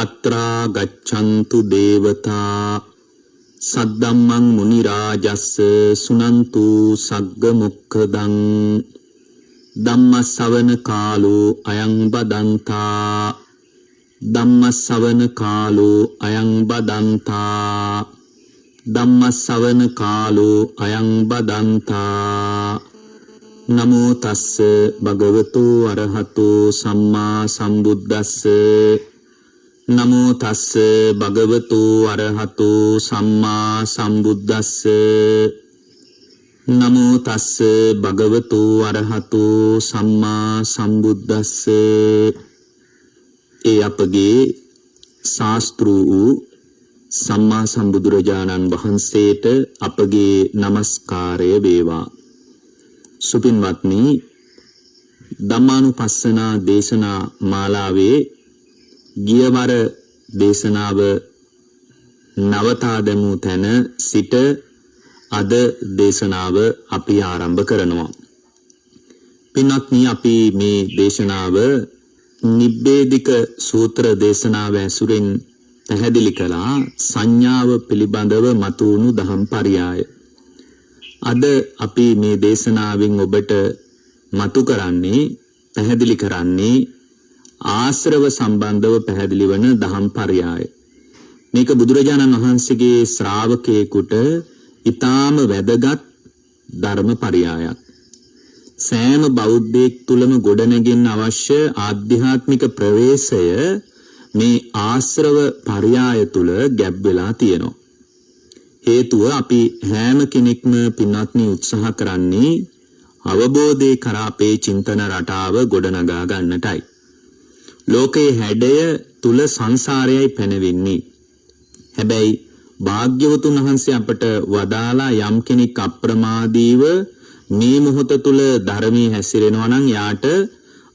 අත්‍රා ගච්ඡන්තු දේවතා සද්දම්මං මුනි රාජස්ස සුනන්තු සග්ග මොක්ඛදං ධම්මස්සවන කාලෝ අයං බදන්තා ධම්මස්සවන කාලෝ අයං බදන්තා ධම්මස්සවන කාලෝ අයං බදන්තා නමෝ තස්ස භගවතු අරහතෝ සම්මා සම්බුද්දස්ස නමෝ තස්ස භගවතු අරහතෝ සම්මා සම්බුද්දස්ස නමෝ තස්ස භගවතු අරහතෝ සම්මා සම්බුද්දස්ස. ඒ අපගේ ශාස්ත්‍රු වූ සම්මා සම්බුදුරජාණන් වහන්සේට අපගේ නමස්කාරය වේවා. සුපින්වත්නි, ධම්මානුපස්සනා දේශනා මාලාවේ ගියවර දේශනාව නවතා දැමූ තැන සිට අද දේශනාව අපි ආරම්භ කරනවා. පින්වත්නි, අපි මේ දේශනාව නිබ්බේධික සූත්‍ර දේශනාව ඇසුරින් පැහැදිලි කළා සංඥාව පිළිබඳව මතුවුණු දහම් පරයය. අද අපි මේ දේශනාවෙන් ඔබට මතු කරන්නේ පැහැදිලි කරන්නේ ආශ්‍රව සම්බන්ධව පැහැදිලි වන දහම් පරයය. මේක බුදුරජාණන් වහන්සේගේ ශ්‍රාවකයෙකුට ඊටාම වැදගත් ධර්ම පරයයක්. සෑම බෞද්ධයෙක් තුලම ගොඩනැගෙන්න අවශ්‍ය ආධ්‍යාත්මික ප්‍රවේශය මේ ආශ්‍රව පරයය තුල ගැබ් වෙලා තියෙනවා. හේතුව අපි හැම කෙනෙක්ම පින්වත්නි උත්සාහ කරන්නේ අවබෝධේ කරා අපේ චින්තන රටාව ගොඩනගා ගන්නටයි. ලෝකයේ හැඩය තුල සංසාරයයි පැනවෙන්නේ. හැබැයි භාග්‍යවතුන් වහන්සේ අපට වදාලා යම් කෙනෙක් අප්‍රමාදීව මේ මොහොත තුල ධර්මයේ හැසිරෙනවා නම් යාට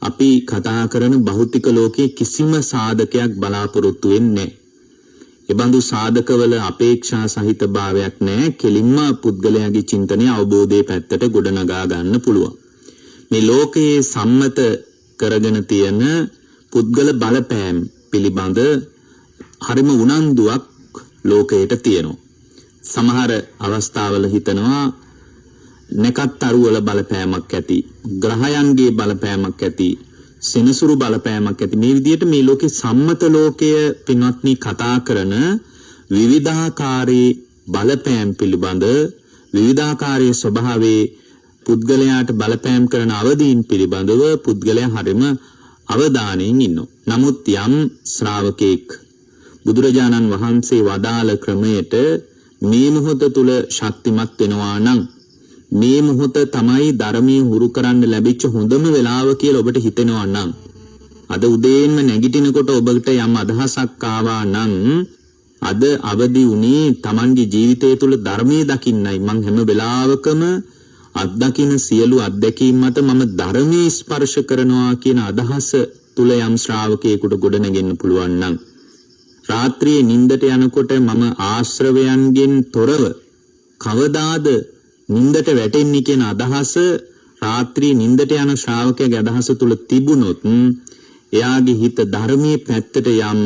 අපි කතා කරන භෞතික ලෝකයේ කිසිම සාධකයක් බලාපොරොත්තු වෙන්නේ නැහැ. ඒ බඳු සාධකවල අපේක්ෂා සහිත භාවයක් නැහැ. කෙලින්ම පුද්ගලයාගේ චින්තනය අවබෝධයේ පැත්තට ගොඩනගා ගන්න පුළුවන්. මේ ලෝකයේ සම්මත කරගෙන තියෙන පුද්ගල බලපෑම් පිළිබඳ හරිම උනන්දුවක් ලෝකයට තියෙනවා. සමහර අවස්ථාවල හිතනවා නැකත් අරුවල බලපෑමක් ඇති, ග්‍රහයන්ගේ බලපෑමක් ඇති, සෙනසුරු බලපෑමක් ඇති. මේ විදිහට මේ ලෝකේ සම්මත ලෝකය පින්වත්නි කතා කරන විවිධාකාරී බලපෑම් පිළිබඳ විවිධාකාරී ස්වභාවයේ පුද්ගලයාට බලපෑම් කරන අවදීන් පිළිබඳව පුද්ගලයා හරිම අවධානයෙන් ඉන්නවා. නමුත් යම් ශ්‍රාවකෙක් බුදුරජාණන් වහන්සේ වදාළ ක්‍රමයට මේ මොහොත තුල ශක්තිමත් වෙනවා නම් මේ මොහොත තමයි ධර්මයේ හුරු කරන්න ලැබිච්ච හොඳම වෙලාව කියලා ඔබට හිතෙනවා නම් අද උදේන්ම නැගිටිනකොට ඔබට යම් අදහසක් ආවා නම් අද අවදි වුණේ Tamanගේ ජීවිතය තුල ධර්මයේ දකින්නයි. මං හැම වෙලාවකම අත්දකින්න සියලු අත්දැකීම් මත මම ධර්මයේ ස්පර්ශ කරනවා කියන අදහස තුල යම් ශ්‍රාවකයෙකුට ගොඩනගෙන්න පුළුවන් නම් රාත්‍රියේ නිින්දට යනකොට මම ආශ්‍රවයන්ගෙන් තොරව කවදාද නිින්දට වැටෙන්නේ කියන අදහස රාත්‍රියේ නිින්දට යන ශ්‍රාවකයාගේ අදහස තුල තිබුණොත් එයාගේ හිත ධර්මයේ පැත්තට යම්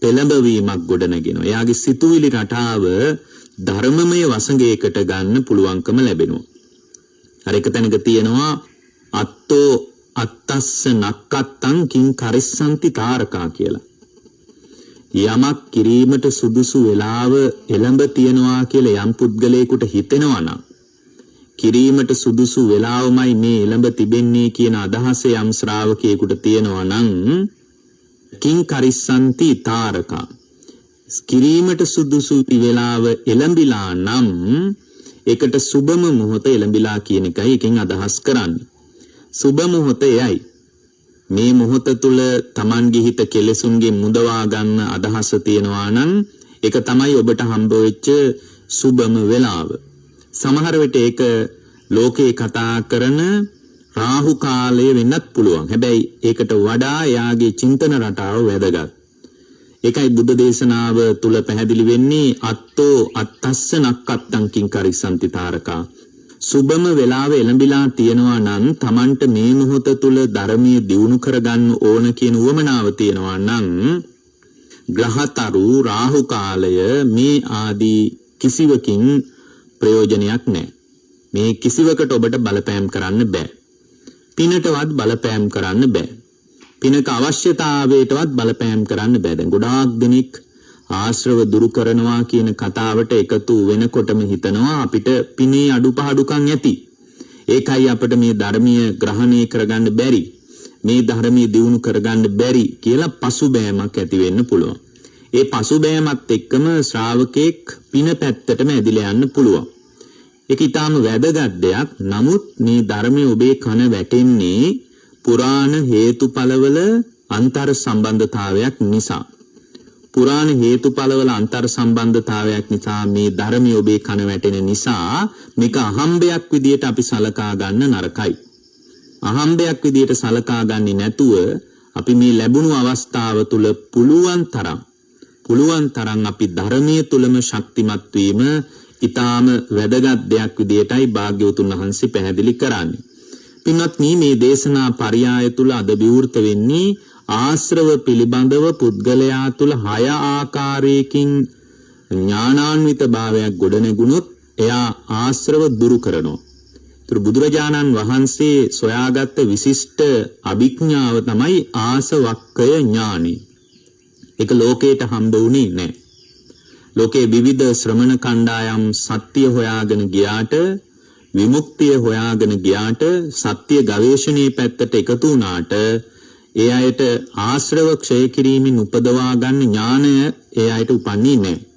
පෙළඹවීමක් ගොඩනගෙනවා. එයාගේ සිතුවිලි රටාව ධර්මමය වසඟයකට ගන්න පුළුවන්කම ලැබෙනවා. අර එක තැනක තියෙනවා අත්තෝ අත්තස්ස නක්කත්තං කිං කරිස්සන්ති තාරකා කියලා. යමක් කිරීමට සුදුසු වෙලාව එළඹ තියනවා කියලා යම් පුද්ගලයෙකුට හිතෙනවා නම් කිරීමට සුදුසු වෙලාවමයි මේ එළඹ තිබෙන්නේ කියන අදහස යම් ශ්‍රාවකයෙකුට තියෙනවා නම් කිං කරිස්සන්ති තාරකා කිරීමට සුදුසු වෙලාව එළඹිලා නම් ඒකට සුබම මොහොත එළඹිලා කියන එකයි එකෙන් අදහස් කරන්නේ. සුබ මොහොතයයි මේ මොහොත තුල Tamanගේ හිත කෙලෙසුන්ගෙන් මුදවා ගන්න අදහස තියෙනවා නම් ඒක තමයි ඔබට හම්බ වෙච්ච සුබම වෙලාව. සමහර විට ඒක ලෝකේ කතා කරන රාහු කාලය වෙන්නත් පුළුවන්. හැබැයි ඒකට වඩා යාගේ චින්තන රටාව වැදගත්. ඒකයි බුද්ධ දේශනාව තුල පැහැදිලි වෙන්නේ අත්තෝ අත්තස්ස නක්කත්තං කිං කරිස්සන්ති තාරකා. සුබම වෙලාව එළඹිලා තියෙනවා නම් Tamanට මේ මොහොත තුල ධර්මයේ දියුණු කරගන්න ඕන කියන උවමනාව තියෙනවා නම් ග්‍රහතරු රාහු කාලය මේ ආදී කිසිවකින් ප්‍රයෝජනයක් නැහැ. මේ කිසිවකට ඔබට බලපෑම් කරන්න බෑ. පිනටවත් බලපෑම් කරන්න බෑ. පිනක අවශ්‍යතාවයටවත් බලපෑම් කරන්න බෑ. දැන් ගොඩාක් දෙනෙක් ආශ්‍රව දුරු කරනවා කියන කතාවට එකතු වෙනකොටම හිතනවා අපිට පිනේ අඩුපාඩුකම් ඇති. ඒකයි අපිට මේ ධර්මීය ග්‍රහණය කරගන්න බැරි. මේ ධර්මීය දියුණු කරගන්න බැරි කියලා පසුබෑමක් ඇති වෙන්න පුළුවන්. ඒ පසුබෑමත් එක්කම ශ්‍රාවකෙක් පින පැත්තටම ඇදිලා යන්න පුළුවන්. ඒක ඊටාම වැදගත් දෙයක්. නමුත් මේ ධර්මයේ ඔබේ කන වැටෙන්නේ පුරාණ හේතුඵලවල අන්තර් සම්බන්ධතාවයක් නිසා. පුරාණ හේතුඵලවල අන්තර් සම්බන්ධතාවයක් නිසා මේ ධර්මයේ ඔබේ කන වැටෙන නිසා මේක අහම්බයක් විදියට අපි සලකා ගන්න නරකයි. අහම්බයක් විදියට සලකා ගන්නේ නැතුව අපි මේ ලැබුණු අවස්ථාව තුල පුළුවන් තරම් අපි ධර්මයේ තුලම ශක්තිමත් වීම ඊටාම වැදගත් දෙයක් විදියටයි භාග්‍යවතුන් වහන්සේ පැහැදිලි කරන්නේ. පින්වත්නි මේ දේශනා පරයය තුල අද විවෘත වෙන්නේ ආශ්‍රව පිළිබඳව පුද්ගලයා තුල 6 ආකාරයකින් ඥානාන්විත භාවයක් ගොඩනැගුණොත් එයා ආශ්‍රව දුරු කරනවා. ඒතර බුදුරජාණන් වහන්සේ සොයාගත්ත විශිෂ්ට අභිඥාව තමයි ආසවක්කය ඥානෙ. ඒක ලෝකයට හම්බ වුණේ නැහැ. ලෝකේ විවිධ ශ්‍රමණ කණ්ඩායම් සත්‍ය හොයාගෙන ගියාට විමුක්තිය හොයාගෙන ගියාට සත්‍ය ගවේෂණයේ පැත්තට එකතු වුණාට ඒ අයට ආශ්‍රව ක්ෂය කිරීමෙන් උපදවා ගන්න ඥානය ඒ අයට උපන්නේ නැහැ.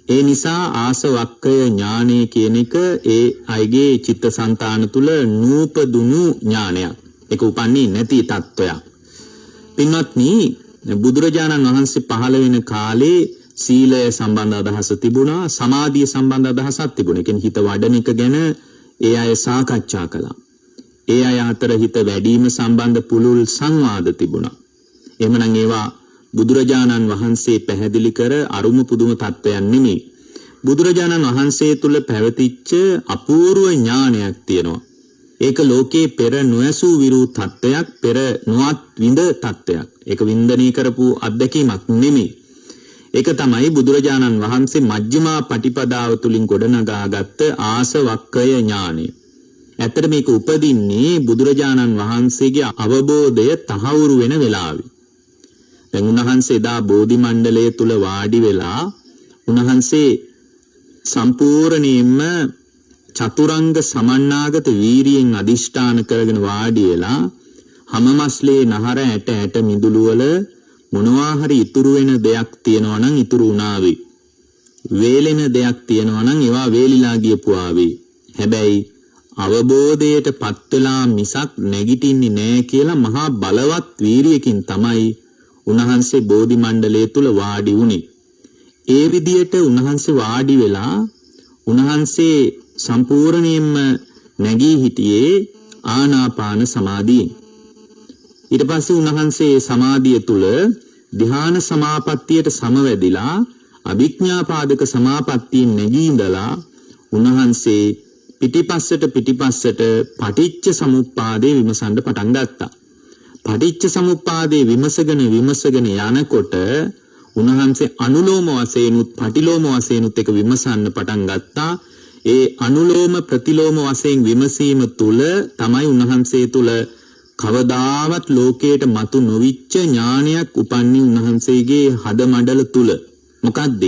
ඒ නිසා ආසවක්කය ඥානය කියන එක ඒ අයගේ චිත්තසංතාන තුල නූපදුණු ඥානයක්. ඒක උපන්නේ නැති තත්වයක්. පින්වත්නි බුදුරජාණන් වහන්සේ පහළ වෙන කාලේ සීලය සම්බන්ධ අදහස තිබුණා, සමාධිය සම්බන්ධ අදහසක් තිබුණා. ඒ කියන්නේ හිත වඩන එක ගැන ඒ අය සාකච්ඡා කළා. ඒ අය අතර හිත වැඩිම සම්බන්ධ පුළුල් සංවාද තිබුණා. එහෙමනම් ඒවා බුදුරජාණන් වහන්සේ පැහැදිලි කර අරුම පුදුම තත්වයන් නෙමෙයි. බුදුරජාණන් වහන්සේ තුල පැවතිච්ච අපූර්ව ඥානයක් තියෙනවා. ඒක ලෝකේ පෙර නොඇසූ විරු තත්වයක්, පෙර නොඅත් විඳ තත්වයක්. ඒක වින්දනය කරපු අත්දැකීමක් නෙමෙයි. ඒක තමයි බුදුරජාණන් වහන්සේ මජ්ක්‍ධිමා පටිපදාව තුලින් ගොඩනගාගත්ත ආසවක්කය ඥානය. ඇත්තට මේක උපදින්නේ බුදුරජාණන් වහන්සේගේ අවබෝධය තහවුරු වෙන වෙලාවේ. දැන් උන්වහන්සේ දා බෝධි මණ්ඩලය තුල වාඩි වෙලා උන්වහන්සේ සම්පූර්ණයෙන්ම චතුරංග සමන්නාගත වීරියෙන් අදිෂ්ඨාන කරගෙන වාඩි වෙලා හැමමස්ලේ නහර ඇට ඇට මිදුළු වල මොනවා හරි ඉතුරු වෙන දෙයක් තියෙනවා නම් ඉතුරු වුණාවේ. වේලෙන දෙයක් තියෙනවා නම් ඒවා වේලිලා ගියපුවාවේ. හැබැයි අවබෝධයට පත් වෙලා මිසක් නැගිටින්නේ නැහැ කියලා මහා බලවත් වීරියකින් තමයි උන්වහන්සේ බෝධි මණ්ඩලය තුල වාඩි වුණේ. ඒ විදියට උන්වහන්සේ වාඩි වෙලා උන්වහන්සේ සම්පූර්ණයෙන්ම නැගී හිටියේ ආනාපාන සමාධියෙන්. ඊට පස්සේ උන්වහන්සේ සමාධිය තුල ධ්‍යාන සමාපත්තියට සමවැදිලා අභිඥාපාදක සමාපත්තියෙන් නැගී ඉඳලා උන්වහන්සේ පිටිපස්සට පටිච්ච සමුප්පාදේ විමසන්න පටන් ගත්තා. පටිච්ච සමුප්පාදේ විමසගෙන යනකොට උන්වහන්සේ අනුලෝම වශයෙන්ුත් පටිලෝම වශයෙන්ුත් එක විමසන්න පටන් ගත්තා. ඒ අනුලෝම ප්‍රතිලෝම වශයෙන් විමසීම තුල තමයි උන්වහන්සේ තුල කවදාවත් ලෝකයට මතු නොවිච්ච ඥානයක් උපන්නේ උන්වහන්සේගේ හද මණ්ඩල තුල. මොකද්ද?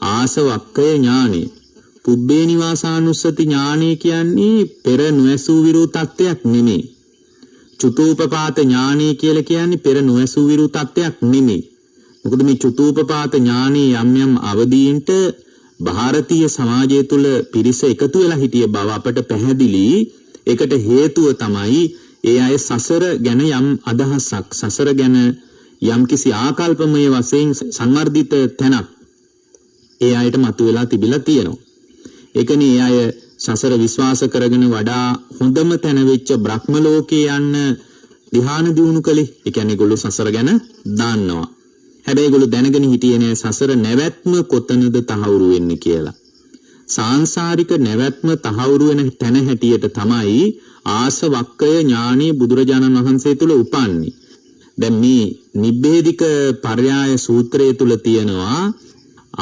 ආසවක්කය ඥානය. පුබ්බේ නිවාසානුස්සති ඥානය කියන්නේ පෙර නොඇසූ විරු තත්ත්වයක් නෙමෙයි. චුතූපපාත ඥානය කියලා කියන්නේ පෙර නොඇසූ විරු තත්ත්වයක් නෙමෙයි. මොකද මේ චුතූපපාත ඥානයේ යම් අවදීන්ට ಭಾರತೀಯ සමාජය තුළ පිරිස එකතු වෙලා හිටිය බව අපට පැහැදිලි. ඒකට හේතුව තමයි ඒ අය සසර ගැන යම් අදහසක්, සසර ගැන යම් කිසි ආකල්පමය වශයෙන් සංවර්ධිත තැනක් ඒ අයට මතුවලා තිබිලා තියෙනවා. ඒකනේ ඒ අය සසර විශ්වාස කරගෙන වඩා හොඳම තැන වෙච්ච බ්‍රහ්ම ලෝකේ යන්න ධ්‍යාන දියුණු කළේ. ඒ කියන්නේ ඒගොල්ලෝ සසර ගැන දන්නවා. හැබැයි ඒගොල්ලෝ දැනගෙන හිටියේ නෑ සසර නැවැත්ම කොතනද තහවුරු වෙන්නේ කියලා. සාංශාරික නැවැත්ම තහවුරු වෙන තැන හැටියට තමයි ආසවක්කය ඥානීය බුදුරජාණන් වහන්සේ තුල උපන්නේ. දැන් මේ නිබ්බේධික පර්යාය සූත්‍රය තුල තියෙනවා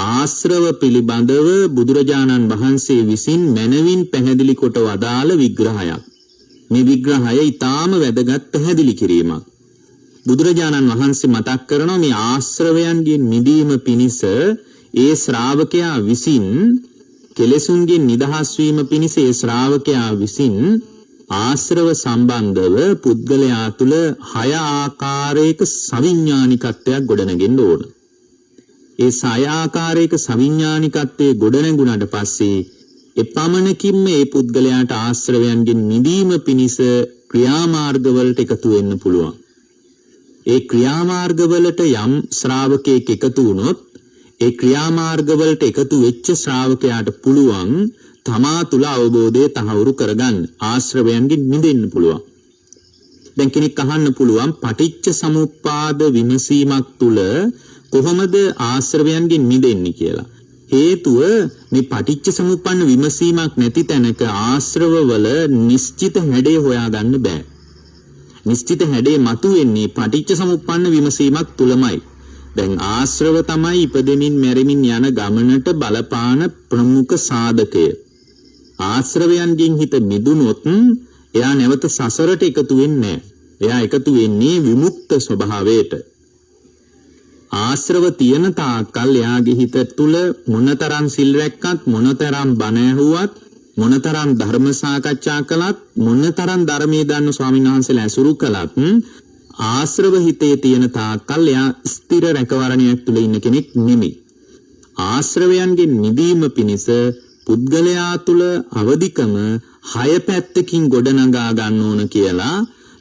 ආශ්‍රව පිළිබඳව බුදුරජාණන් වහන්සේ විසින් මනවින් පැහැදිලි කොට වදාළ විග්‍රහයක්. මේ විග්‍රහය ඊටාම වැදගත් පැහැදිලි කිරීමක්. බුදුරජාණන් වහන්සේ මතක් කරනවා මේ ආශ්‍රවයන්ගෙන් මිදීම පිණිස ඒ ශ්‍රාවකයා විසින් කෙලෙසුන්ගෙන් නිදහස් වීම පිණිස ඒ ශ්‍රාවකයා විසින් ආශ්‍රව සම්බන්ධව පුද්ගලයා තුළ 6 ආකාරයක සවිඥානිකත්වයක් ගොඩනගෙන්න ඕන. ඒ 6 ආකාරයක සවිඥානිකත්වයේ ගොඩනැගුණාට පස්සේ එපමණකින්ම ඒ පුද්ගලයාට ආශ්‍රවයන්ගෙන් මිදීම පිණිස ක්‍රියාමාර්ගවලට එකතු වෙන්න පුළුවන්. ඒ ක්‍රියාමාර්ගවලට යම් ශ්‍රාවකයෙක් එකතු වුණොත් ඒ ක්‍රියාමාර්ගවලට එකතු වෙච්ච ශ්‍රාවකයාට පුළුවන් තමා තුල අවබෝධය තහවුරු කරගන්න, ආශ්‍රවයන්ගෙන් මිදෙන්න පුළුවන්. දැන් කෙනෙක් අහන්න පුළුවන් පටිච්ච සමුප්පාද විමසීමක් තුල කොහොමද ආශ්‍රවයන්ගෙන් මිදෙන්නේ කියලා. හේතුව මේ පටිච්ච සමුප්පන්න විමසීමක් නැති තැනක ආශ්‍රවවල නිශ්චිත හැඩය හොයාගන්න බෑ. නිශ්චිත හැඩය මතුවෙන්නේ පටිච්ච සමුප්පන්න විමසීමක් තුලමයි. දැන් ආශ්‍රව තමයි ඉපදෙමින් මැරෙමින් යන ගමනට බලපාන ප්‍රමුඛ සාධකය. ආශ්‍රවයන්ගෙන් හිත මිදුනොත් එයා නැවත සසරට එකතු වෙන්නේ නැහැ. එයා එකතු වෙන්නේ විමුක්ත ස්වභාවයට. ආශ්‍රව තියෙන තාක්කල් එයාගේ හිත තුල මොනතරම් සිල් රැක්කත්, මොනතරම් බණ ඇහුවත්, මොනතරම් ධර්ම සාකච්ඡා කළත්, මොනතරම් ධර්මයේ දන්න ස්වාමීන් වහන්සේලා ඇසුරු කළත් ආශ්‍රව හිතේ තියෙන තාක්කල් එයා ස්ථිර රැකවරණයක් තුල ඉන්න කෙනෙක් නෙමෙයි. ආශ්‍රවයන්ගෙන් මිදීම පිණිස පුද්ගලයා තුල අවදිකම 6 පැත්තකින් ගොඩනගා ගන්න ඕන කියලා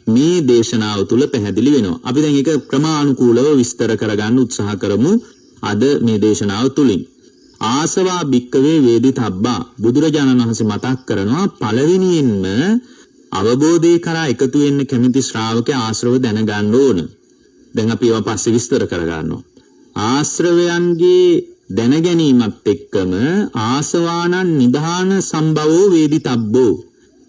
මේ දේශනාව තුල පැහැදිලි වෙනවා. අපි දැන් ඒක ක්‍රමානුකූලව විස්තර කරගන්න උත්සාහ කරමු අද මේ දේශනාව තුලින්. ආසවා භික්කවේ වේදිතබ්බා බුදුරජාණන් වහන්සේ මතක් කරනවා පළවෙනියෙන්ම අවබෝධය කරා එකතු වෙන්න කැමති ශ්‍රාවකයා ආශ්‍රව දැනගන්න ඕන. දැන් අපි ඒවා පස්සේ විස්තර කරගන්නවා. ආශ්‍රවයන්ගේ දැනගැනීමත් එක්කම ආසවානං නිධාන සම්භවෝ වේදිතබ්බෝ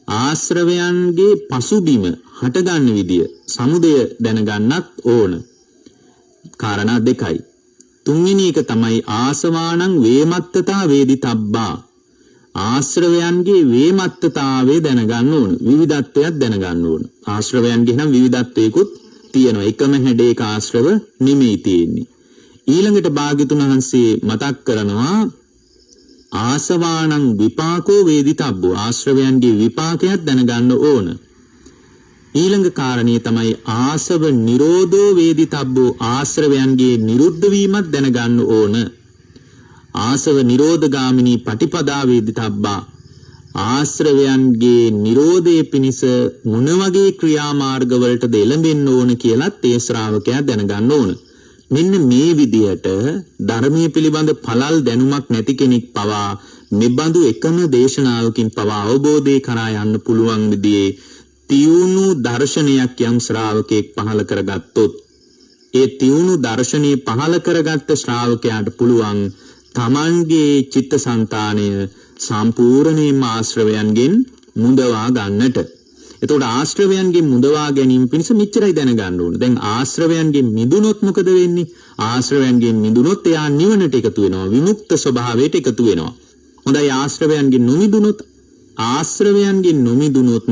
ආශ්‍රවයන්ගේ පසුබිම හටගන්න විදිය සමුදය දැනගන්නත් ඕන. කාරණා දෙකයි. තුන්වෙනි එක තමයි ආසවානං වේමත්තතා වේදිතබ්බා ආශ්‍රවයන්ගේ වේමත්තතාවය දැනගන්න ඕන. විවිධත්වයක් දැනගන්න ඕන. ආශ්‍රවයන්ගේ නම් විවිධත්වයකුත් තියෙනවා. එකම හැඩයක ආශ්‍රව නෙමෙයි තියෙන්නේ. ඊළඟට භාග්‍යතුන් වහන්සේ මතක් කරනවා ආසවානං විපාකෝ වේදිතබ්බෝ ආශ්‍රවයන්ගේ විපාකයක් දැනගන්න ඕන. ඊළඟ කාරණේ තමයි ආසව නිරෝධෝ වේදිතබ්බෝ ආශ්‍රවයන්ගේ නිරුද්ධ වීමත් දැනගන්න ඕන. ආසව නිරෝධගාමිනී පටිපදා වේදිතබ්බා ආශ්‍රවයන්ගේ නිරෝධයේ පිණිස මොන වගේ ක්‍රියාමාර්ගවලටද එළඹෙන්න ඕන කියලත් ඒ ශ්‍රාවකයා දැනගන්න ඕන. මෙන්න මේ විදියට ධර්මයේ පිළිබඳ පළල් දැනුමක් නැති කෙනෙක් පවා මෙබඳු එකම දේශනාවකින් පවා අවබෝධය කරා යන්න පුළුවන් විදිහේ තියුණු දර්ශනයක් යම් ශ්‍රාවකෙක් පහළ කරගත්තොත් ඒ තියුණු දර්ශනීය පහළ කරගත්ත ශ්‍රාවකයාට පුළුවන් තමන්ගේ චිත්තසංතානය සම්පූර්ණයෙන්ම ආශ්‍රවයන්ගෙන් මුදවා ගන්නට. එතකොට ආශ්‍රවයන්ගෙන් මුදවා ගැනීම පිණිස මෙච්චරයි දැනගන්න ඕනේ. දැන් ආශ්‍රවයන්ගෙන් මිදුනොත් මොකද වෙන්නේ? ආශ්‍රවයන්ගෙන් මිදුනොත් එයා නිවනට එකතු වෙනවා. විමුක්ත ස්වභාවයට එකතු වෙනවා. හොඳයි ආශ්‍රවයන්ගෙන් නොමිදුනොත් ආශ්‍රවයන්ගෙන් නොමිදුනොත්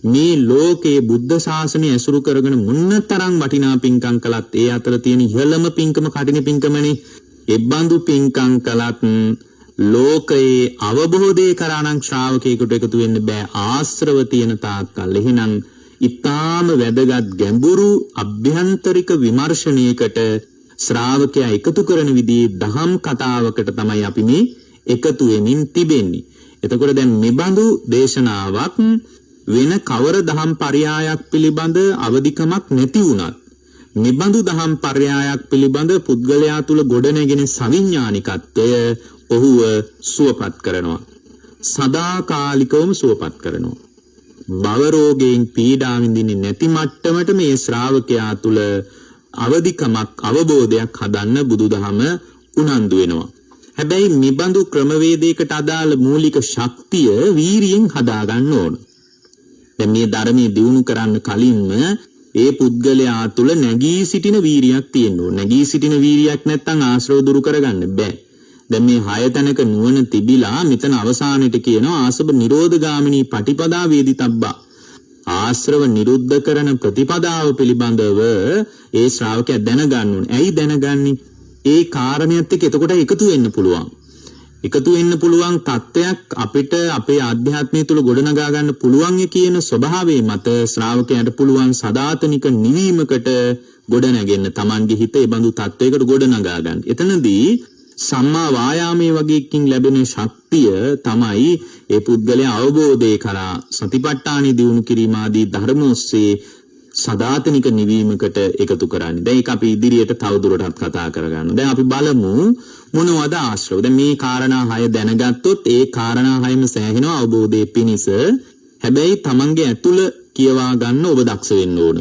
මේ ලෝකයේ බුද්ධ ශාසනය ඇසුරු කරගෙන මුන්නතරම් වටිනා පින්කම් කළත් ඒ අතර තියෙන ඉහළම පින්කම කටින පින්කමනේ. එබ්බඳු පින්කම් කළත් ලෝකයේ අවබෝධය කරානම් ශ්‍රාවකයෙකුට එකතු වෙන්න බෑ ආශ්‍රව තියෙන තාක්කල්. එහෙනම් ඊටාම වැදගත් ගැඹුරු අභ්‍යන්තරික විමර්ශනයකට ශ්‍රාවකයා එකතු කරන විදිහේ දහම් කතාවකට තමයි අපි මේ එකතු වෙමින් තිබෙන්නේ. එතකොට දැන් මෙබඳු දේශනාවක් වෙන කවර දහම් පරයායක් පිළිබඳ අවදිකමක් නැති වුණත් මෙබඳු දහම් පරයායක් පිළිබඳ පුද්ගලයා තුල ගොඩනැගෙන සවිඥානිකත්වය ඔහුව සුවපත් කරනවා. සදාකාලිකවම සුවපත් කරනවා. භව රෝගයෙන් පීඩා විඳින්නේ නැති මට්ටමට මේ ශ්‍රාවකයා තුල අවදිකමක් අවබෝධයක් හදන්න බුදුදහම උනන්දු වෙනවා. හැබැයි මෙබඳු ක්‍රමවේදයකට අදාළ මූලික ශක්තිය වීරියෙන් හදා ගන්න ඕන. දැන් මේ ධර්මයේ දියුණු කරන්න කලින්ම ඒ පුද්ගලයා තුල නැගී සිටින වීරියක් තියෙන්න ඕන. නැගී සිටින වීරියක් නැත්නම් ආශ්‍රව දුරු කරගන්න බෑ. දැන් මේ 6 තැනක නුවණ තිබිලා මෙතන අවසානයේට කියනවා ආසව නිරෝධගාමිනී පටිපදා වේදිතබ්බා. ආශ්‍රව නිරුද්ධ කරන ප්‍රතිපදාව පිළිබඳව ඒ ශ්‍රාවකයා දැනගන්න ඕනේ. ඇයි දැනගන්නේ? ඒ කාරණයක් එක්ක එතකොට එකතු වෙන්න පුළුවන්. එකතු වෙන්න පුළුවන් තත්ත්වයක් අපිට අපේ ආධ්‍යාත්මය තුළ ගොඩනගා ගන්න පුළුවන් කියන ස්වභාවයේ මත ශ්‍රාවකයාට පුළුවන් සදාතනික නිවීමකට ගොඩනගෙන්න Tamange හිත ඒ බඳු තත්ත්වයකට ගොඩනගා ගන්න. එතනදී සම්මා වායාමයේ වගේකින් ලැබෙන ශක්තිය තමයි ඒ පුද්ගලයා අවබෝධය කරා සතිපට්ඨානෙ දියුණු කිරීම ආදී ධර්ම ඔස්සේ සදාතනික නිවීමකට එකතු කරන්නේ. දැන් ඒක අපි ඉදිරියට තවදුරටත් කතා කරගන්නවා. දැන් අපි බලමු මොනවද ආශ්‍රව. දැන් මේ කාරණා 6 දැනගත්තොත් ඒ කාරණා 6ම සෑහෙනවා අවබෝධයේ පිණිස. හැබැයි Tamange ඇතුළ කියවා ගන්න ඔබ දක්ෂ වෙන්න ඕන.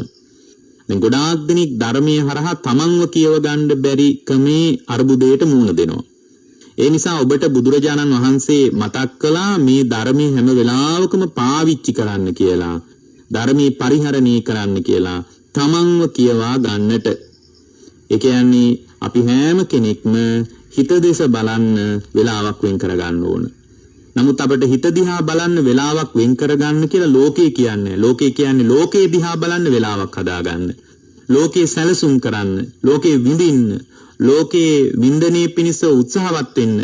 දැන් ගොඩාක් දෙනෙක් ධර්මයේ හරහා තමන්ව කියව ගන්න බැරි කමේ අරුබුදයට මුහුණ දෙනවා. ඒ නිසා ඔබට බුදුරජාණන් වහන්සේ මතක් කළා මේ ධර්මයේ හැම වෙලාවකම පාවිච්චි කරන්න කියලා. ධර්මයේ පරිහරණය කරන්න කියලා තමන්ව කියවා ගන්නට. ඒ කියන්නේ අපි හැම කෙනෙක්ම හිත දෙස බලන්න වෙලාවක් වෙන් කර ගන්න ඕන. නමුත් අපිට හිත දිහා බලන්න වෙලාවක් වෙන් කරගන්න කියලා ලෝකේ කියන්නේ. ලෝකේ කියන්නේ ලෝකේ දිහා බලන්න වෙලාවක් හදාගන්න. ලෝකේ සැලසුම් කරන්න, ලෝකේ විඳින්න, ලෝකේ වින්දනයේ පිණිස උත්සාහවත් වෙන්න.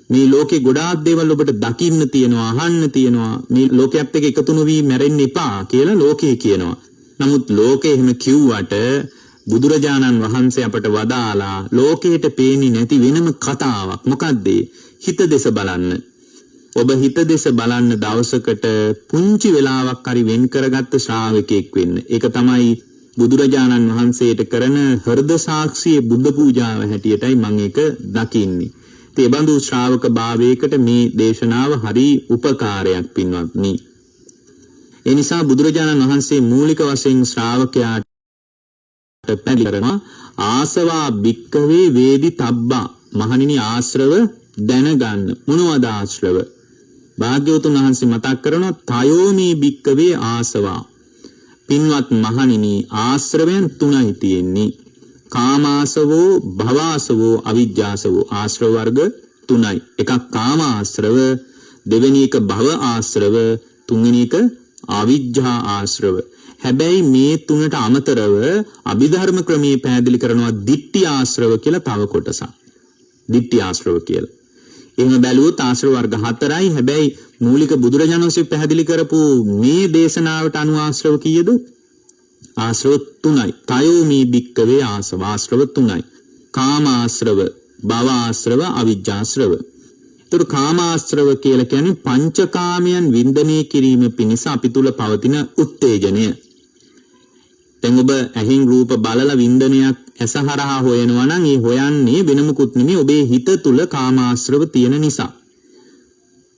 මේ ලෝකේ ගොඩාක් දේවල් ඔබට දකින්න තියෙනවා, අහන්න තියෙනවා. මේ ලෝකයේත් එක්ක එකතු නොවි මැරෙන්න එපා කියලා ලෝකේ කියනවා. නමුත් ලෝකේ එහෙම කිව්වට බුදුරජාණන් වහන්සේ අපට වදාලා ලෝකයට පේන්නේ නැති වෙනම කතාවක්. මොකද්ද? හිත දෙස බලන්න. ඔබ හිත දෙස බලන්න දවසකට පුංචි වෙලාවක් හරි වෙන් කරගත්ත ශ්‍රාවකෙක් වෙන්න. ඒක තමයි බුදුරජාණන් වහන්සේට කරන හෘද සාක්ෂියේ බුද්ධ පූජාව හැටියටයි මම ඒක දකින්නේ. ඒ බඳු ශ්‍රාවක භාවයකට මේ දේශනාව හරි උපකාරයක් පින්වත්නි. ඒ නිසා බුදුරජාණන් වහන්සේ මූලික වශයෙන් ශ්‍රාවකයාට පැහැදිලි කරනවා ආසවා භික්කවේ වේදි තබ්බා. මහණෙනි ආශ්‍රව දැනගන්න. මොනවද ආශ්‍රව? භාග්‍යවතුන් වහන්සේ මතක් කරනවා තයෝමී භික්කවේ ආසවා. පින්වත් මහණෙනි ආශ්‍රවයන් තුනයි තියෙන්නේ. කාමාසවෝ, භවආසවෝ, අවිජ්ජාසවෝ. ආශ්‍රව වර්ග තුනයි. එකක් කාමාශ්‍රව, දෙවෙනි එක භව ආශ්‍රව, තුන්වෙනි එක අවිජ්ජා ආශ්‍රව. හැබැයි මේ තුනට අමතරව අභිධර්ම ක්‍රමයේ පැහැදිලි කරනවා ditthi ආශ්‍රව කියලා තව කොටසක්. ditthi ආශ්‍රව කියලා. එහෙම බැලුවොත් ආශ්‍රව වර්ග 4යි. හැබැයි මූලික බුදුරජාණන් වහන්සේ පැහැදිලි කරපු මේ දේශනාවට අනුව ආශ්‍රව කීයද? ආශ්‍රව 3යි. තයෝමී භික්කවේ ආසව. ආශ්‍රව 3යි. කාමාශ්‍රව, භවආශ්‍රව, අවිජ්ජාශ්‍රව. ඒතර කාමාශ්‍රව කියලා කියන්නේ පංචකාමයන් වින්දනය කිරීම පිණිස අපි තුල පවතින උත්තේජනය. දැන් ඔබ ඇහින් රූප බලලා වින්දනයක් ඇසහරහා හොයනවා නම් ඒ හොයන්නේ වෙන මොකුත් නෙමෙයි ඔබේ හිත තුල කාමාශ්‍රව තියෙන නිසා.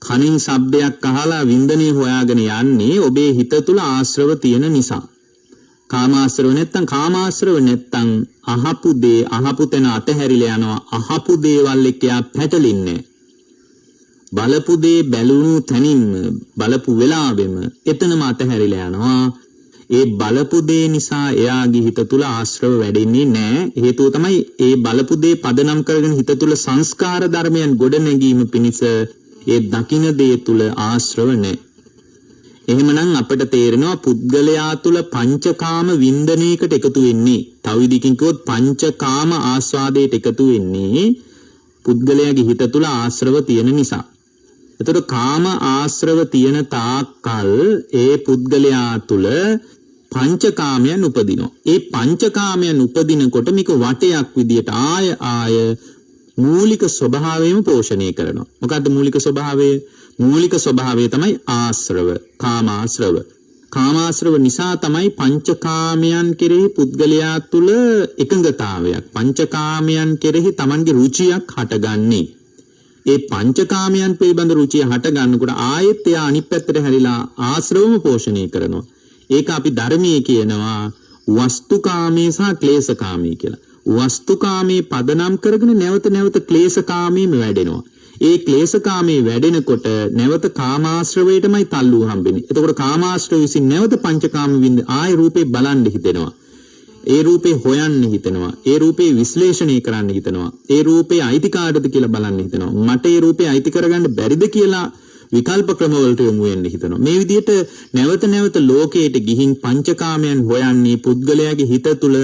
කනින් ශබ්දයක් අහලා වින්දනය හොයාගෙන යන්නේ ඔබේ හිත තුල ආශ්‍රව තියෙන නිසා. කාමාශ්‍රව නැත්තම් අහපු දේ අහපු තැන අතහැරිලා යනවා. අහපු දේවල් එක්ක යා පැටලින්නේ. බලපු දේ බැලුණු තැනින්ම බලපු වෙලාවෙම එතනම අතහැරිලා යනවා. ඒ බලපු දේ නිසා එයාගේ හිත තුල ආශ්‍රව වැඩෙන්නේ නැහැ. හේතුව තමයි ඒ බලපු දේ පදනම් කරගෙන හිත තුල සංස්කාර ධර්මයන් ගොඩ නැගීම පිණිස ඒ දකින දේ තුල ආශ්‍රව නැහැ. එහෙමනම් අපිට තේරෙනවා පුද්ගලයා තුල පංචකාම වින්දනයකට එකතු වෙන්නේ. තව විදිහකින් කිව්වොත් පංචකාම ආස්වාදයට එකතු වෙන්නේ පුද්ගලයාගේ හිත තුල ආශ්‍රව තියෙන නිසා. එතකොට කාම ආශ්‍රව තියෙන තාක්කල් ඒ පුද්ගලයා තුල පංචකාමයන් උපදිනවා. ඒ පංචකාමයන් උපදිනකොට මේක වටයක් විදියට ආය මූලික ස්වභාවයම පෝෂණය කරනවා. මොකද්ද මූලික ස්වභාවය? මූලික ස්වභාවය තමයි ආශ්‍රව, කාමාශ්‍රව. කාමාශ්‍රව නිසා තමයි පංචකාමයන් කෙරෙහි පුද්ගලයා තුල එකඟතාවයක්, පංචකාමයන් කෙරෙහි Tamanගේ රුචියක් හටගන්නේ. ඒ පංචකාමයන් පිළිබඳ රුචිය හට ගන්නකොට ආයෙත් එයා අනිත් පැත්තට හැරිලා ආශ්‍රවම පෝෂණය කරනවා. ඒක අපි ධර්මයේ කියනවා වස්තුකාමී සහ ක්ලේශකාමී කියලා. වස්තුකාමී පදනම් කරගෙන නැවත නැවත ක්ලේශකාමීම වැඩෙනවා. ඒ ක්ලේශකාමයේ වැඩෙනකොට නැවත කාමාශ්‍රවයටමයි තල්ලු හම්බෙන්නේ. එතකොට කාමාශ්‍රව විසින් නැවත පංචකාම විඳ ආය රූපේ බලන්න හිතෙනවා. ඒ රූපේ හොයන්න හිතෙනවා. ඒ රූපේ විශ්ලේෂණය කරන්න හිතෙනවා. ඒ රූපේ අයිති කාටද කියලා බලන්න හිතෙනවා. මට ඒ රූපේ අයිති කරගන්න බැරිද කියලා විකල්ප ක්‍රම වලට යොමු වෙන්න හිතනවා. මේ විදිහට නැවත නැවත ලෝකයට ගිහින් පංචකාමයන් හොයන්නේ පුද්ගලයාගේ හිත තුළ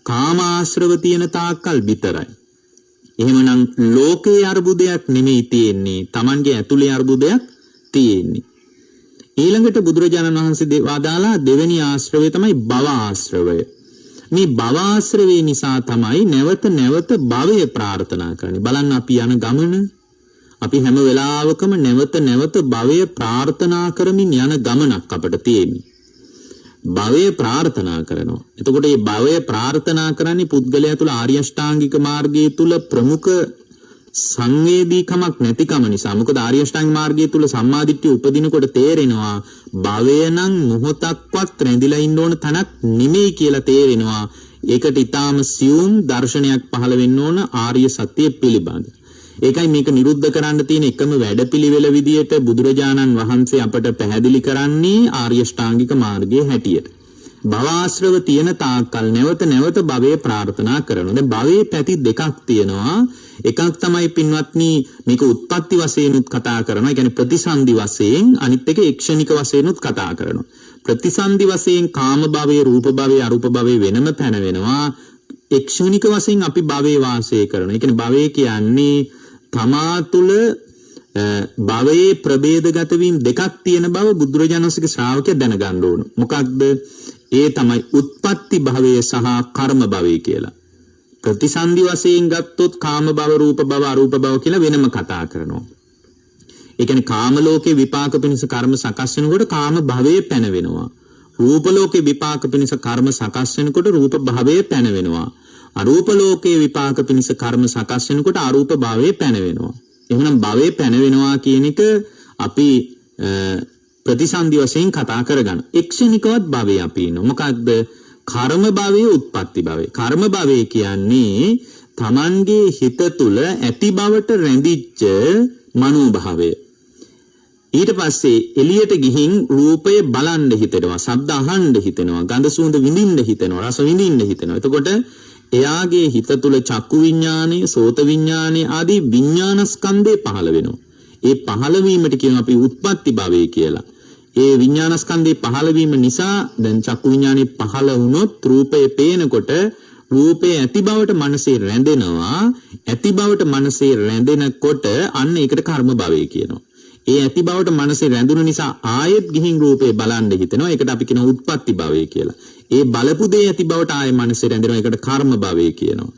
කාමාශ්‍රව තියෙන තාක්කල් විතරයි. එහෙමනම් ලෝකයේ අරුබුදයක් නෙමෙයි තියෙන්නේ. Tamanගේ ඇතුලේ අරුබුදයක් තියෙන්නේ. ඊළඟට බුදුරජාණන් වහන්සේ වදාලා දෙවෙනි ආශ්‍රවය තමයි භව ආශ්‍රවය. මේ භව ආශ්‍රවය නිසා තමයි නැවත නැවත භවය ප්‍රාර්ථනා කරන්නේ. බලන්න අපි යන ගමන අපි හැම වෙලාවකම නැවත නැවත භවය ප්‍රාර්ථනා කරමින් යන ගමනක් අපිට තියෙන්නේ. භවය ප්‍රාර්ථනා කරනවා. එතකොට මේ භවය ප්‍රාර්ථනා කරන්නේ පුද්ගලයා තුළ ආර්ය අෂ්ටාංගික මාර්ගයේ තුල ප්‍රමුඛ සංවේදීකමක් නැතිකම නිසා. මොකද ආර්ය අෂ්ටාංගික මාර්ගයේ තුල සම්මාදිට්ඨිය උපදිනකොට තේරෙනවා භවය නම් මොහොතක්වත් රැඳිලා ඉන්න ඕන තැනක් නෙමෙයි කියලා තේරෙනවා. ඒකට ඊටාම සියුම් දර්ශනයක් පහළ වෙන්න ඕන ආර්ය සත්‍ය පිළිබඳ. ඒකයි මේක නිරුද්ධ කරන්න තියෙන එකම වැඩපිළිවෙල විදියට බුදුරජාණන් වහන්සේ අපට පැහැදිලි කරන්නේ ආර්ය ශ්‍රාංගික මාර්ගයේ හැටියට. භවආශ්‍රව තියෙන තාක්කල් නැවත නැවත භවයේ ප්‍රාර්ථනා කරනවා. දැන් භවයේ පැති දෙකක් තියෙනවා. එකක් තමයි පින්වත්නි මේක උත්පත්ති වශයෙන් උත් කතා කරනවා. ඒ කියන්නේ ප්‍රතිසන්දි වශයෙන්, අනිත් එක ක්ෂණික වශයෙන් උත් කතා කරනවා. ප්‍රතිසන්දි වශයෙන් කාම භවයේ, රූප භවයේ, අරූප භවයේ වෙනම පැන වෙනවා. ක්ෂණික වශයෙන් අපි භවයේ වාසය කරනවා. ඒ කියන්නේ භවය කියන්නේ තමා තුළ භවයේ ප්‍රභේදගත වීම දෙකක් තියෙන බව බුදුරජාණන් වහන්සේගේ ශ්‍රාවකයා දැනගන්න ඕන. මොකක්ද? ඒ තමයි උත්පත්ති භවය සහ කර්ම භවය කියලා. ප්‍රතිසන්දි වශයෙන් ගත්තොත් කාම භව, රූප භව, අරූප භව කියලා වෙනම කතා කරනවා. ඒ කියන්නේ කාම ලෝකේ විපාක පිණිස කර්ම සකස් වෙනකොට කාම භවයේ පැන වෙනවා. රූප ලෝකේ විපාක පිණිස කර්ම සකස් වෙනකොට රූප භවයේ පැන වෙනවා. අරූප ලෝකයේ විපාක පිණිස කර්ම සකස් වෙනකොට අරූප භවයේ පැන වෙනවා. එහෙනම් භවයේ පැන වෙනවා කියන එක අපි ප්‍රතිසන්දි වශයෙන් කතා කරගන්න. ක්ෂණිකවත් භවයේ අපි ඉන්නවා. මොකක්ද? කර්ම භවයේ, උත්පත්ති භවයේ. කර්ම භවයේ කියන්නේ Tamanගේ හිත තුල ඇති බවට රැඳිච්ච මනෝභාවය. ඊට පස්සේ එළියට ගිහින් රූපය බලන්න හිතෙනවා, ශබ්ද අහන්න හිතෙනවා, ගඳ සුවඳ විඳින්න හිතෙනවා, රස විඳින්න හිතෙනවා. එතකොට එයාගේ හිත තුළ චක්කු විඥානය, සෝත විඥානය ආදී විඥානස්කන්ධේ පහළ වෙනවා. ඒ පහළ වීමට කියනවා අපි උත්පත්ති භවය කියලා. ඒ විඥානස්කන්ධේ පහළ වීම නිසා දැන් චක්කු විඥානේ පහළ වුණොත් රූපය පේනකොට රූපේ ඇති බවට මනසේ රැඳෙනවා. ඇති බවට මනසේ රැඳෙනකොට අන්න ඒකට කර්ම භවය කියනවා. ඒ ඇති බවට මනසේ රැඳුණු නිසා ආයෙත් ගිහින් රූපේ බලන්න හිතෙනවා. ඒකට අපි කියනවා උත්පත්ති භවය කියලා. ඒ බලපු දේ ඇති බවට ආයෙ මනසේ රැඳෙනවා. ඒකට කර්ම භවය කියනවා.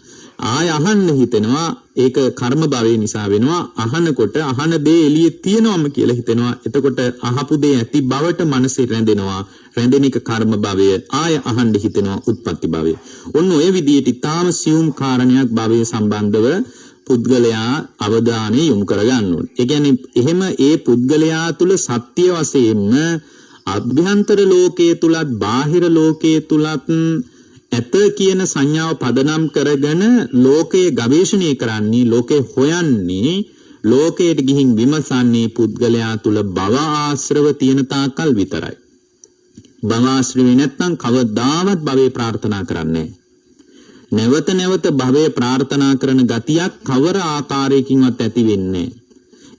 ආයෙ අහන්න හිතෙනවා. ඒක කර්ම භවය නිසා වෙනවා. අහනකොට අහන දේ එළියේ තියෙනවම කියලා හිතෙනවා. එතකොට අහපු දේ ඇති බවට මනසේ රැඳෙනවා. රැඳෙන එක කර්ම භවය. ආයෙ අහන්න හිතෙනවා උත්පත්ති භවය. ඔන්න ඔය විදිහට ඊටාම සියුම් කාරණයක් භවය සම්බන්ධව පුද්ගලයා අවධානය යොමු කරගන්න ඕනේ. ඒ කියන්නේ එහෙම ඒ පුද්ගලයා තුල සත්‍ය වශයෙන්ම අභ්‍යන්තර ලෝකයේ තුලත් බාහිර ලෝකයේ තුලත් ඇත කියන සංඥාව පදනම් කරගෙන ලෝකයේ ගවේෂණය කරන්නේ, ලෝකේ හොයන්නේ, ලෝකයට ගිහින් විමසන්නේ පුද්ගලයා තුල භව ආශ්‍රව තියෙන තාකල් විතරයි. භව ආශ්‍රව නැත්නම් කවදාවත් භවේ ප්‍රාර්ථනා කරන්නේ නැවත නැවත භවයේ ප්‍රාර්ථනා කරන ගතියක් කවර ආකාරයකින්වත් ඇති වෙන්නේ.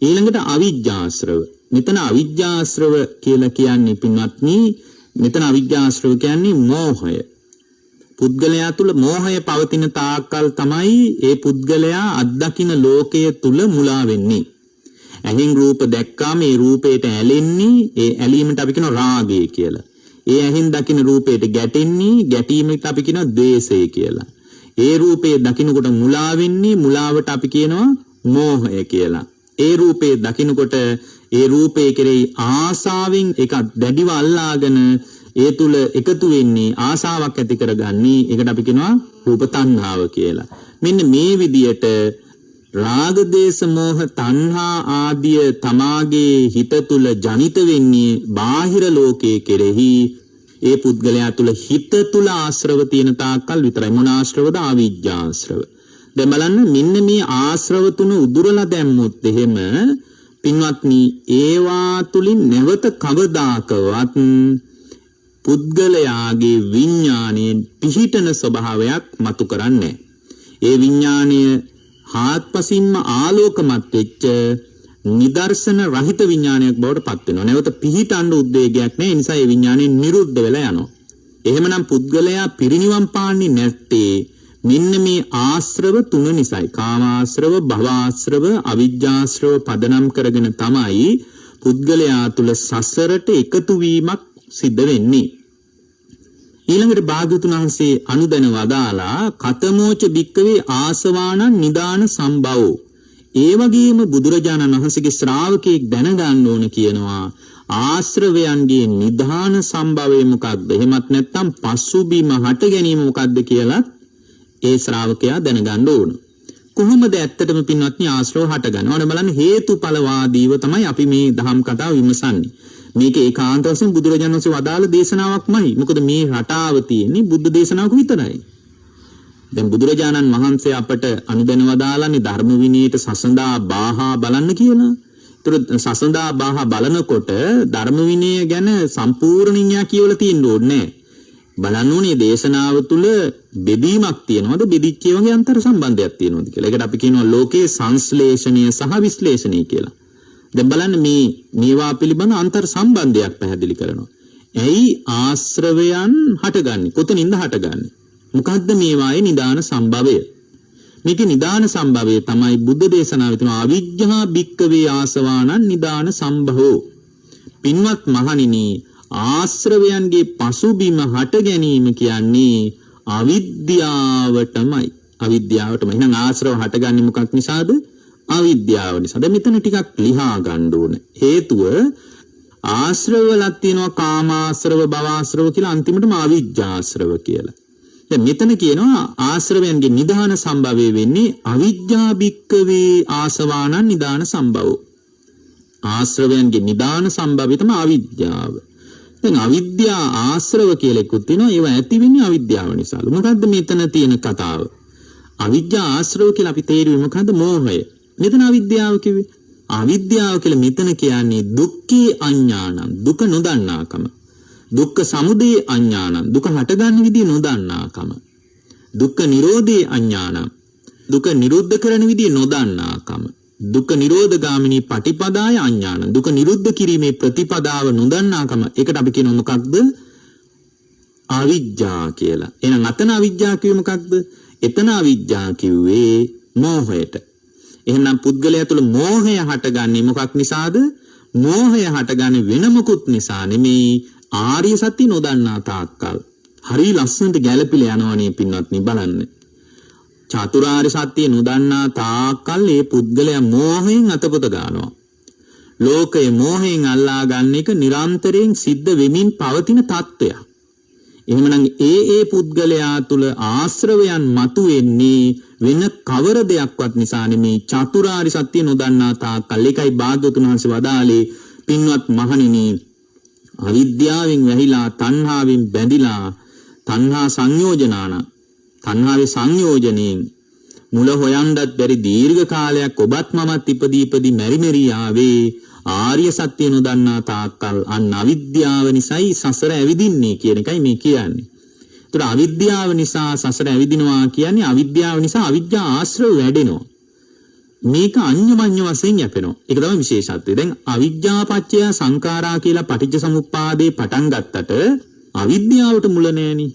ඊළඟට අවිජ්ජාශ්‍රව. මෙතන අවිජ්ජාශ්‍රව කියලා කියන්නේ පින්වත්නි, මෙතන අවිජ්ජාශ්‍රව කියන්නේ මෝහය. පුද්ගලයා තුල මෝහය පවතින තාක්කල් තමයි ඒ පුද්ගලයා අත්දකින්න ලෝකයේ තුල මුලා වෙන්නේ. ඇහෙන් රූප දැක්කාම ඒ රූපයට ඇලෙන්නේ, ඒ ඇලීමට අපි කියනවා රාගය කියලා. ඒ ඇහෙන් දකින්න රූපයට ගැටෙන්නේ, ගැටීමට අපි කියනවා ද්වේෂය කියලා. ඒ රූපේ දකින්නකොට මුලා වෙන්නේ, මුලාවට අපි කියනවා මෝහය කියලා. ඒ රූපේ දකින්නකොට ඒ රූපේ කෙරෙහි ආසාවෙන් එක දැඩිව අල්ලාගෙන ඒ තුල එකතු වෙන්නේ, ආසාවක් ඇති කරගන්නේ. ඒකට අපි කියනවා රූප තණ්හාව කියලා. මෙන්න මේ විදියට රාග දේශ මොහ තණ්හා ආදිය තමාගේ හිත තුල ජනිත වෙන්නේ බාහිර ලෝකයේ කෙරෙහි. ඒ පුද්ගලයා තුල හිත තුල ආශ්‍රව තියෙන තාක්කල් විතරයි. මොන ආශ්‍රවද? අවිජ්ජාශ්‍රව. දැන් බලන්න මෙන්න මේ ආශ්‍රව තුන උදුරලා දැම්මොත් එහෙම පින්වත්නි ඒවා තුලින් නැවත කවදාකවත් පුද්ගලයාගේ විඥාණයෙන් පිහිටන ස්වභාවයක් මතු කරන්නේ. ඒ විඥාණය හාත්පසින්ම ආලෝකමත් වෙච්ච නිදර්ශන රහිත විඥානයක් බවට පත් වෙනවා. නැවත පිහිටන්න උද්වේගයක් නැහැ. ඒ නිසා ඒ විඥාණය නිරුද්ධ වෙලා යනවා. එහෙමනම් පුද්ගලයා පිරිනිවන් පාන්නේ නැත්තේ මෙන්න මේ ආශ්‍රව තුන නිසායි. කාමාශ්‍රව, භවආශ්‍රව, අවිජ්ජාශ්‍රව පදනම් කරගෙන තමයි පුද්ගලයා තුල සසරට එකතු වීමක් සිද්ධ වෙන්නේ. ඊළඟට භාග්‍යවතුන් වහන්සේ අනුදැන වදාලා කතමෝච භික්කවේ ආසවානං නිදාන සම්භවෝ. ඒ වගේම බුදුරජාණන් වහන්සේගේ ශ්‍රාවකෙක් දැනගන්න ඕන කියනවා ආශ්‍රවයන්ගේ නිදාන සම්භවය මොකක්ද? එහෙමත් නැත්නම් පසුබිම හට ගැනීම මොකක්ද කියලා ඒ ශ්‍රාවකයා දැනගන්න ඕන. කොහොමද ඇත්තටම පින්වත්නි ආශ්‍රව හටගන්නේ? ඔන්න බලන්න හේතුඵලවාදීව තමයි අපි මේ දහම් කතාව විමසන්නේ. මේක ඒකාන්ත වශයෙන් බුදුරජාණන් වහන්සේ වදාළ දේශනාවක්මයි. මොකද මේ රටාව තියෙන්නේ බුද්ධ දේශනාවක විතරයි. දැන් බුදුරජාණන් වහන්සේ අපට අනුදැන වදාළන්නේ ධර්ම විනයට සසඳා බාහා බලන්න කියලා. ඒතර සසඳා බාහා බලනකොට ධර්ම විනය ගැන සම්පූර්ණින්යා කියවලා තියෙන්න ඕනේ නැහැ. බලන්න ඕනේ දේශනාව තුළ බෙදීමක් තියෙනවද බෙදිච්ච වගේ අන්තර් සම්බන්ධයක් තියෙනවද කියලා. ඒකට අපි කියනවා ලෝකයේ සංශ්ලේෂණය සහ විශ්ලේෂණය කියලා. දැන් බලන්න මේවා පිළිබඳ අන්තර් සම්බන්ධයක් පැහැදිලි කරනවා. ඇයි ආශ්‍රවයන් හටගන්නේ? කොතනින්ද හටගන්නේ? මොකද්ද මේවායේ නිදාන සම්භවය? මේකේ නිදාන සම්භවය තමයි බුද්ධ දේශනාවේ තියෙන අවිජ්ජා භික්කවේ ආසවානං නිදාන සම්භවෝ. පින්වත් මහණෙනි ආශ්‍රවයන්ගේ පසුබිම හට ගැනීම කියන්නේ අවිද්‍යාවටමයි. අවිද්‍යාවටමයි. එහෙනම් ආශ්‍රව හටගන්නේ මොකක් නිසාද? අවිද්‍යාව නිසා. දැන් මෙතන ටිකක් ලිහා ගන්න ඕනේ. හේතුව ආශ්‍රවවලක් තියෙනවා කාමාශ්‍රව, භවආශ්‍රව කියලා අන්තිමටම අවිජ්ජාශ්‍රව කියලා. දැන් මෙතන කියනවා ආශ්‍රවයන්ගේ නිදාන සම්භවය වෙන්නේ අවිජ්ජා භික්කවේ ආසවානං නිදාන සම්භවෝ. ආශ්‍රවයන්ගේ නිදාන සම්භවය තමයි අවිද්‍යාව. දැන් අවිද්‍යා ආශ්‍රව කියලා එකක් තියෙනවා. ඒවා ඇති වෙන්නේ අවිද්‍යාව නිසාලු. මොකද්ද මෙතන තියෙන කතාව? අවිද්‍යා ආශ්‍රව කියලා අපි තේරුවේ මොකද්ද? මෝහය. මෙතන අවිද්‍යාව කිව්වේ. අවිද්‍යාව කියලා මෙතන කියන්නේ දුක්ඛේ අඥානං, දුක නොදන්නාකම. දුක්ඛ සමුදය අඥානං, දුක හටගන්න විදිය නොදන්නාකම. දුක්ඛ නිරෝධේ අඥානං, දුක නිරුද්ධ කරන විදිය නොදන්නාකම. දුක්ඛ නිරෝධගාමිනී පටිපදාය අඥානං, දුක නිරුද්ධ කිරීමේ ප්‍රතිපදාව නොදන්නාකම. ඒකට අපි කියනවා මොකක්ද? අවිජ්ජා කියලා. එහෙනම් අතන අවිජ්ජා කිව්වේ මොකක්ද? එතන අවිජ්ජා කිව්වේ මෝහයට. එහෙනම් පුද්ගලයා තුළ මෝහය හටගන්නේ මොකක් නිසාද? මෝහය හටගන්නේ වෙන මොකුත් නිසා නෙමෙයි, ආර්ය සත්‍ය නොදන්නා තාක්කල්. හරි ලස්සනට ගැළපිලා යනවනේ පින්වත්නි බලන්න. චතුරාර්ය සත්‍ය නොදන්නා තාක්කල් මේ පුද්ගලයා මෝහයෙන් අතපොත ගන්නවා. ලෝකයේ මෝහයෙන් අල්ලා ගන්න එක නිරන්තරයෙන් සිද්ධ වෙමින් පවතින තත්ත්වයක්. එහෙමනම් ඒ පුද්ගලයා තුල ආශ්‍රවයන් මතුවෙන්නේ වෙන කවර දෙයක්වත් නිසා නෙමෙයි, චතුරාර්ය සත්‍ය නොදන්නා තාක්කල්. ඒකයි භාග්‍යවතුන් වහන්සේ වදාළේ පින්වත් මහණෙනි, අවිද්‍යාවෙන් වැහිලා තණ්හාවෙන් බැඳිලා තණ්හා සංයෝජනාන තණ්හාවේ සංයෝජනයෙන් මුල හොයන්නත් බැරි දීර්ඝ කාලයක් ඔබත් මමත් ඉපදී මෙරි ආවේ ආර්ය සත්‍ය නොදන්නා තාක්කල්. අන්න අවිද්‍යාව නිසායි සසර ඇවිදින්නේ කියන එකයි මේ කියන්නේ. ඒතර අවිද්‍යාව නිසා සසර ඇවිදිනවා කියන්නේ අවිද්‍යාව නිසා අවිජ්ජා ආශ්‍රව වැඩෙනවා. මේක අඤ්ඤමඤ්ඤ වශයෙන් යැපෙනවා. ඒක තමයි විශේෂත්වය. දැන් අවිජ්ජා පත්‍ය සංඛාරා කියලා පටිච්ච සමුප්පාදේ පටන් ගත්තට අවිද්‍යාවට මුල නෑනේ.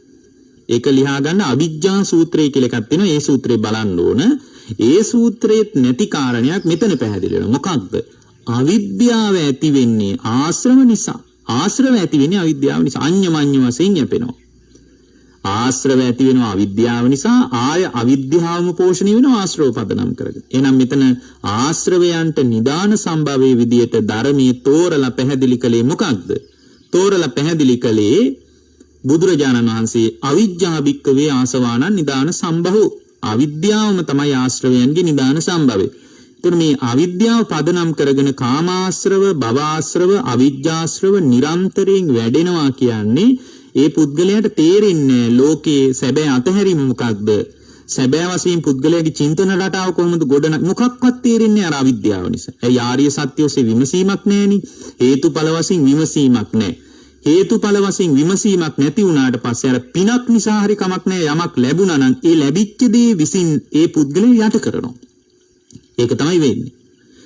ඒක ලියා ගන්න අවිජ්ජා සූත්‍රය කියලා එකක් තියෙනවා. ඒ සූත්‍රය බලන්න ඕන. ඒ සූත්‍රයේත් නැති කාරණයක් මෙතන පැහැදිලි වෙනවා. මොකක්ද? අවිද්‍යාව ඇති වෙන්නේ ආශ්‍රව නිසා. ආශ්‍රව ඇති වෙන්නේ අවිද්‍යාව නිසා. අඤ්ඤමඤ්ඤ වශයෙන් යැපෙනවා. ආශ්‍රව ඇති වෙනවා අවිද්‍යාව නිසා, ආය අවිද්‍යාවම පෝෂණය වෙනවා ආශ්‍රව පදනම් කරගෙන. එහෙනම් මෙතන ආශ්‍රවයන්ට නිදාන සම්භවයේ විදියට ධර්මයේ තෝරලා පැහැදිලි කළේ මොකක්ද? තෝරලා පැහැදිලි කළේ බුදුරජාණන් වහන්සේ අවිජ්ජා භික්කවේ ආසවානං නිදාන සම්භවෝ. අවිද්‍යාවම තමයි ආශ්‍රවයන්ගේ නිදාන සම්භවය. එතකොට මේ අවිද්‍යාව පදනම් කරගෙන කාමාශ්‍රව, භවආශ්‍රව, අවිජ්ජාශ්‍රව නිරන්තරයෙන් වැඩෙනවා කියන්නේ ඒ පුද්ගලයාට තේරෙන්නේ ලෝකයේ සැබෑ අතහැරීම මොකක්ද? සැබෑ වශයෙන් පුද්ගලයාගේ චින්තන රටාව කොහොමද ගොඩනගන්නේ මොකක්වත් තේරෙන්නේ අර අවිද්‍යාව නිසා. ඒ ආර්ය සත්‍ය ඔස්සේ විමසීමක් නැහෙනි. හේතුඵල වශයෙන් විමසීමක් නැහැ. හේතුඵල වශයෙන් විමසීමක් නැති වුණාට පස්සේ අර පිනක් නිසා හරි කමක් නැහැ යමක් ලැබුණා නම් ඒ ලැබිච්ච දේ විසින් ඒ පුද්ගලයා යට කරනවා. ඒක තමයි වෙන්නේ.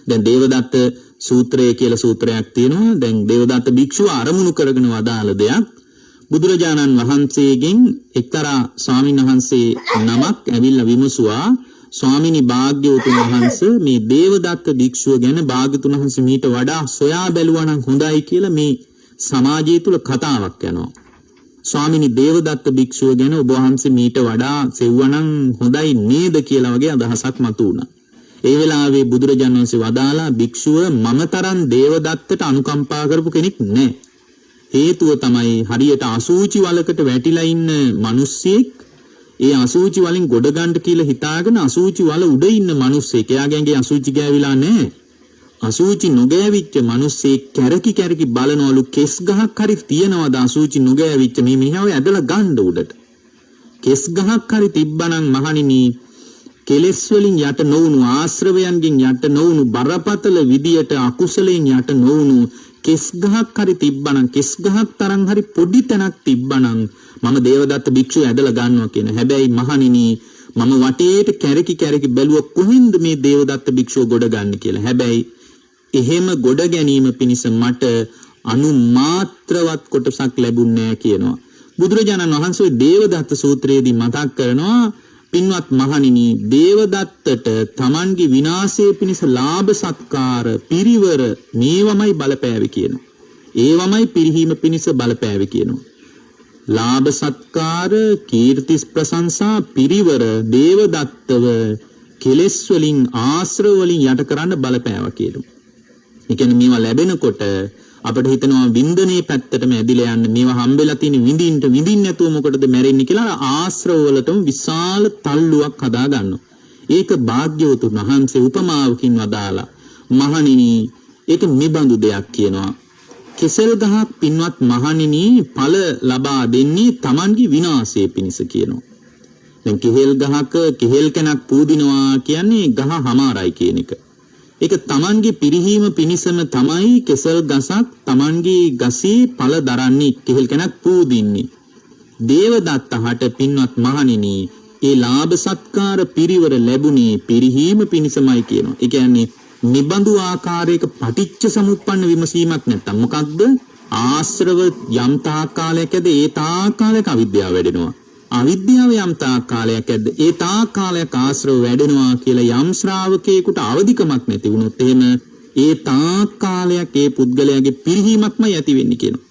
දැන් දේවදත්ත සූත්‍රය කියලා සූත්‍රයක් තියෙනවා. දැන් දේවදත්ත භික්ෂුව අරමුණු කරගෙන වදාළ දෙයක් බුදුරජාණන් වහන්සේගෙන් එක්තරා ස්වාමීන් වහන්සේ නමක් ඇවිල්ලා විමසුවා ස්වාමිනී භාග්‍යවතුන් වහන්සේ මේ දේවදත්ත භික්ෂුව ගැන භාග්‍යවතුන් වහන්සේ මීට වඩා සොයා බැලුවා නම් හොඳයි කියලා මේ සමාජය තුල කතාවක් යනවා. ස්වාමිනී දේවදත්ත භික්ෂුව ගැන ඔබ වහන්සේ මීට වඩා සෙව්වනම් හොඳයි නේද කියලා වගේ අදහසක් මතුවුණා. ඒ වෙලාවේ බුදුරජාණන් වහන්සේ වදාලා භික්ෂුව මම තරම් දේවදත්තට අනුකම්පා කරපු කෙනෙක් නැහැ. හේතුව තමයි හරියට අසූචි වලකට වැටිලා ඉන්න මිනිස්සෙක් ඒ අසූචි වලින් ගොඩ ගන්න කියලා හිතාගෙන අසූචි වල උඩ ඉන්න මිනිස්සෙක් එයාගේ අසූචි ගෑවිලා නැහැ. අසූචි නොගෑවිච්ච මිනිස්සෙක් කැරකි කැරකි බලනවලු කෙස් ගහක් හරි තියනවද අසූචි නොගෑවිච්ච මේ මිනිහව ඇදලා ගන්න උඩට. කෙස් ගහක් හරි තිබ්බනම් මහණෙනි කෙලෙස් වලින් යට නොවුණු ආශ්‍රවයන්ගෙන් යට නොවුණු බරපතල විදියට අකුසලයෙන් යට නොවුණු කෙස් ගහක් හරි තිබ්බනම් කෙස් ගහක් තරම් හරි පොඩි තැනක් තිබ්බනම් මම දේවදත්ත භික්ෂුව ඇදලා ගන්නවා කියන. හැබැයි මහණෙනි මම වටේට කැරකි කැරකි බැලුවා කොහෙන්ද මේ දේවදත්ත භික්ෂුව ගොඩ ගන්න කියලා. හැබැයි එහෙම ගොඩ ගැනීම පිණිස මට අනුමාත්‍රවත් කොටසක් ලැබුණේ නැහැ කියනවා. බුදුරජාණන් වහන්සේ දේවදත්ත සූත්‍රයේදී මතක් කරනවා පින්වත් මහණෙනි දේවදත්තට තමන්ගේ විනාශය පිණිස ලාභ සත්කාර පිරිවර මේවමයි බලපෑවි කියනවා. ඒවමයි පිරිහීම පිණිස බලපෑවි කියනවා. ලාභ සත්කාර කීර්ති ප්‍රශංසා පිරිවර දේවදත්තව කෙලෙස් වලින් ආශ්‍රව වලින් යට කරන්න බලපෑවා කියනවා. ඒ කියන්නේ මේවා ලැබෙනකොට අපිට හිතනවා වින්දනයේ පැත්තටම ඇදිලා යන්න මේවා හම්බෙලා තියෙන විඳින්න නැතුව මොකටද මැරෙන්නේ කියලා ආශ්‍රව වලටම විශාල තල්ලුවක් හදා ගන්නවා. ඒක භාග්‍යවතුන් වහන්සේ උපමාවකින් වදාලා මහණෙනි ඒක මෙබඳු දෙයක් කියනවා. කෙසෙල් ගහක් පින්වත් මහණෙනි ඵල ලබා දෙන්නේ Tamanගේ විනාශය පිණිස කියනවා. දැන් කෙහෙල් ගහක කෙහෙල් කෙනක් පූදිනවා කියන්නේ ගහ හමාරයි කියන එක. ඒක Tamanගේ පිරිහීම පිණිසම තමයි කෙසල් ගසක් Tamanගේ ගසේ ඵල දරන්නේ කෙහෙල් කෙනක් පූදින්නේ. දේවදත්තහට පින්වත් මහණෙනි ඒ ලාභ සත්කාර පිරිවර ලැබුණේ පිරිහීම පිණිසමයි කියනවා. ඒ කියන්නේ නිබඳු ආකාරයක පටිච්ච සමුප්පන්න විමසීමක් නැත්තම් මොකක්ද ආශ්‍රව යම් තාක් කාලයක් ඇද ඒ තාක් කාලයක අවිද්‍යාව වැඩෙනවා. අවිද්‍යාව යම් තාක් කාලයක් ඇද්ද ඒ තාක් කාලයක් ආශ්‍රව වැඩෙනවා කියලා යම් ශ්‍රාවකයෙකුට අවදිකමක් නැති වුණොත් එහෙම ඒ තාක් කාලයක් ඒ පුද්ගලයාගේ පිරිහීමක්මයි ඇති වෙන්නේ කියනවා.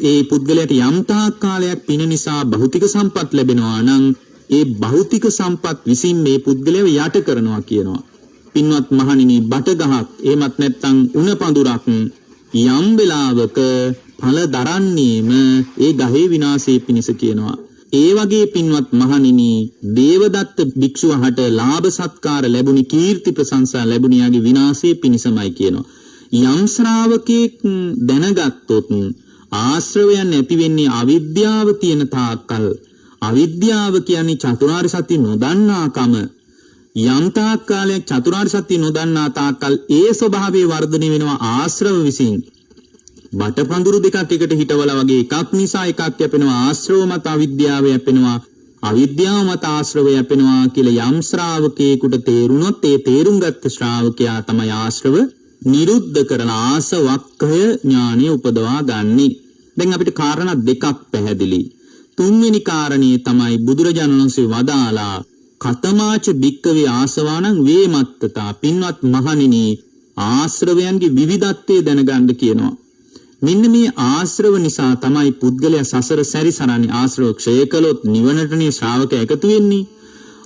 ඒ පුද්ගලයාට යම් තාක් කාලයක් පින නිසා භෞතික සම්පත් ලැබෙනවා නම් ඒ භෞතික සම්පත් විසින් මේ පුද්ගලයාව යට කරනවා කියනවා. පින්වත් මහණෙනි බට ගහක් එහෙමත් නැත්නම් උණ පඳුරක් යම් වෙලාවක ඵල දරන්නේම ඒ ගහේ විනාශය පිණිස කියනවා. ඒ වගේ පින්වත් මහණෙනි දේවදත්ත භික්ෂුවහට ලාභ සත්කාර ලැබුණි කීර්ති ප්‍රශංසා ලැබුණි යාගේ විනාශය පිණිසමයි කියනවා. යම් ශ්‍රාවකෙක් දැනගත්තොත් ආශ්‍රවයන් ඇති වෙන්නේ අවිද්‍යාව තියෙන තාක්කල්. අවිද්‍යාව කියන්නේ චතුරාර්ය සත්‍ය නොදන්නාකම. යම් තාක් කාලයක් චතුරාර්ය සත්‍ය නොදන්නා තාක්කල් ඒ ස්වභාවයේ වර්ධනය වෙනවා ආශ්‍රව විසින්. බටපඳුරු දෙකක් එකට හිටවලා වගේ එකක් නිසා එකක් යැපෙනවා ආශ්‍රව මත අවිද්‍යාව යැපෙනවා අවිද්‍යාව මත ආශ්‍රව යැපෙනවා කියලා යම් ශ්‍රාවකයෙකුට තේරුණොත් ඒ තේරුම් ගත්ත ශ්‍රාවකයා තමයි ආශ්‍රව නිරුද්ධ කරන ආසවක්ඛය ඥානෙ උපදවා ගන්නේ. දැන් අපිට කාරණා දෙකක් පැහැදිලි. තුන්වෙනි කාරණේ තමයි බුදුරජාණන් වහන්සේ වදාලා කතමාච භික්කවේ ආසවානං වේමත්තතා පින්වත් මහණෙනි ආශ්‍රවයන්ගේ විවිධත්වය දැනගන්න කියනවා. මෙන්න මේ ආශ්‍රව නිසා තමයි පුද්ගලයා සසර සැරිසරන්නේ. ආශ්‍රව ක්ෂය කළොත් නිවනටනේ ශ්‍රාවකයා එකතු වෙන්නේ.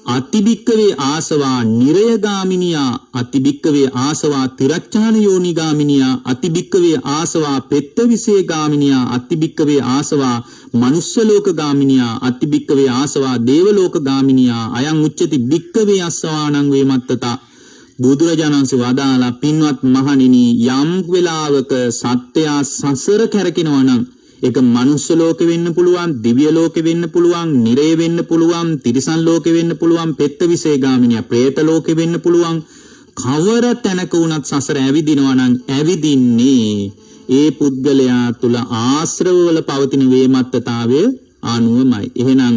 අතිබික්කවේ ආසවා නිරයගාමිනියා අතිබික්කවේ ආසවා තිරච්ඡාන යෝනිගාමිනියා අතිබික්කවේ ආසවා පෙත්තවිසේ ගාමිනියා අතිබික්කවේ ආසවා මනුෂ්‍ය ලෝක ගාමිනියා අතිබික්කවේ ආසවා දේව ලෝක ගාමිනියා අයං උච්චති බික්කවේ අස්සවානං වේමත්තතා. බුදුරජාණන් වහන්සේ වදාලා පින්වත් මහණෙනි යම් වෙලාවක සත්‍යය සසර කැරකිනවා නම් ඒක මනුස්ස ලෝකෙ වෙන්න පුළුවන්, දිව්‍ය ලෝකෙ වෙන්න පුළුවන්, නිරය වෙන්න පුළුවන්, තිරිසන් ලෝකෙ වෙන්න පුළුවන්, පෙත්ත විශේෂගාමිනිය പ്രേත ලෝකෙ වෙන්න පුළුවන්. කවර තැනක වුණත් සසර ඇවිදිනවා නම් ඇවිදින්නේ ඒ පුද්ගලයා තුල ආශ්‍රවවල පවතින වේමත්තතාවය අනුවමයි. එහෙනම්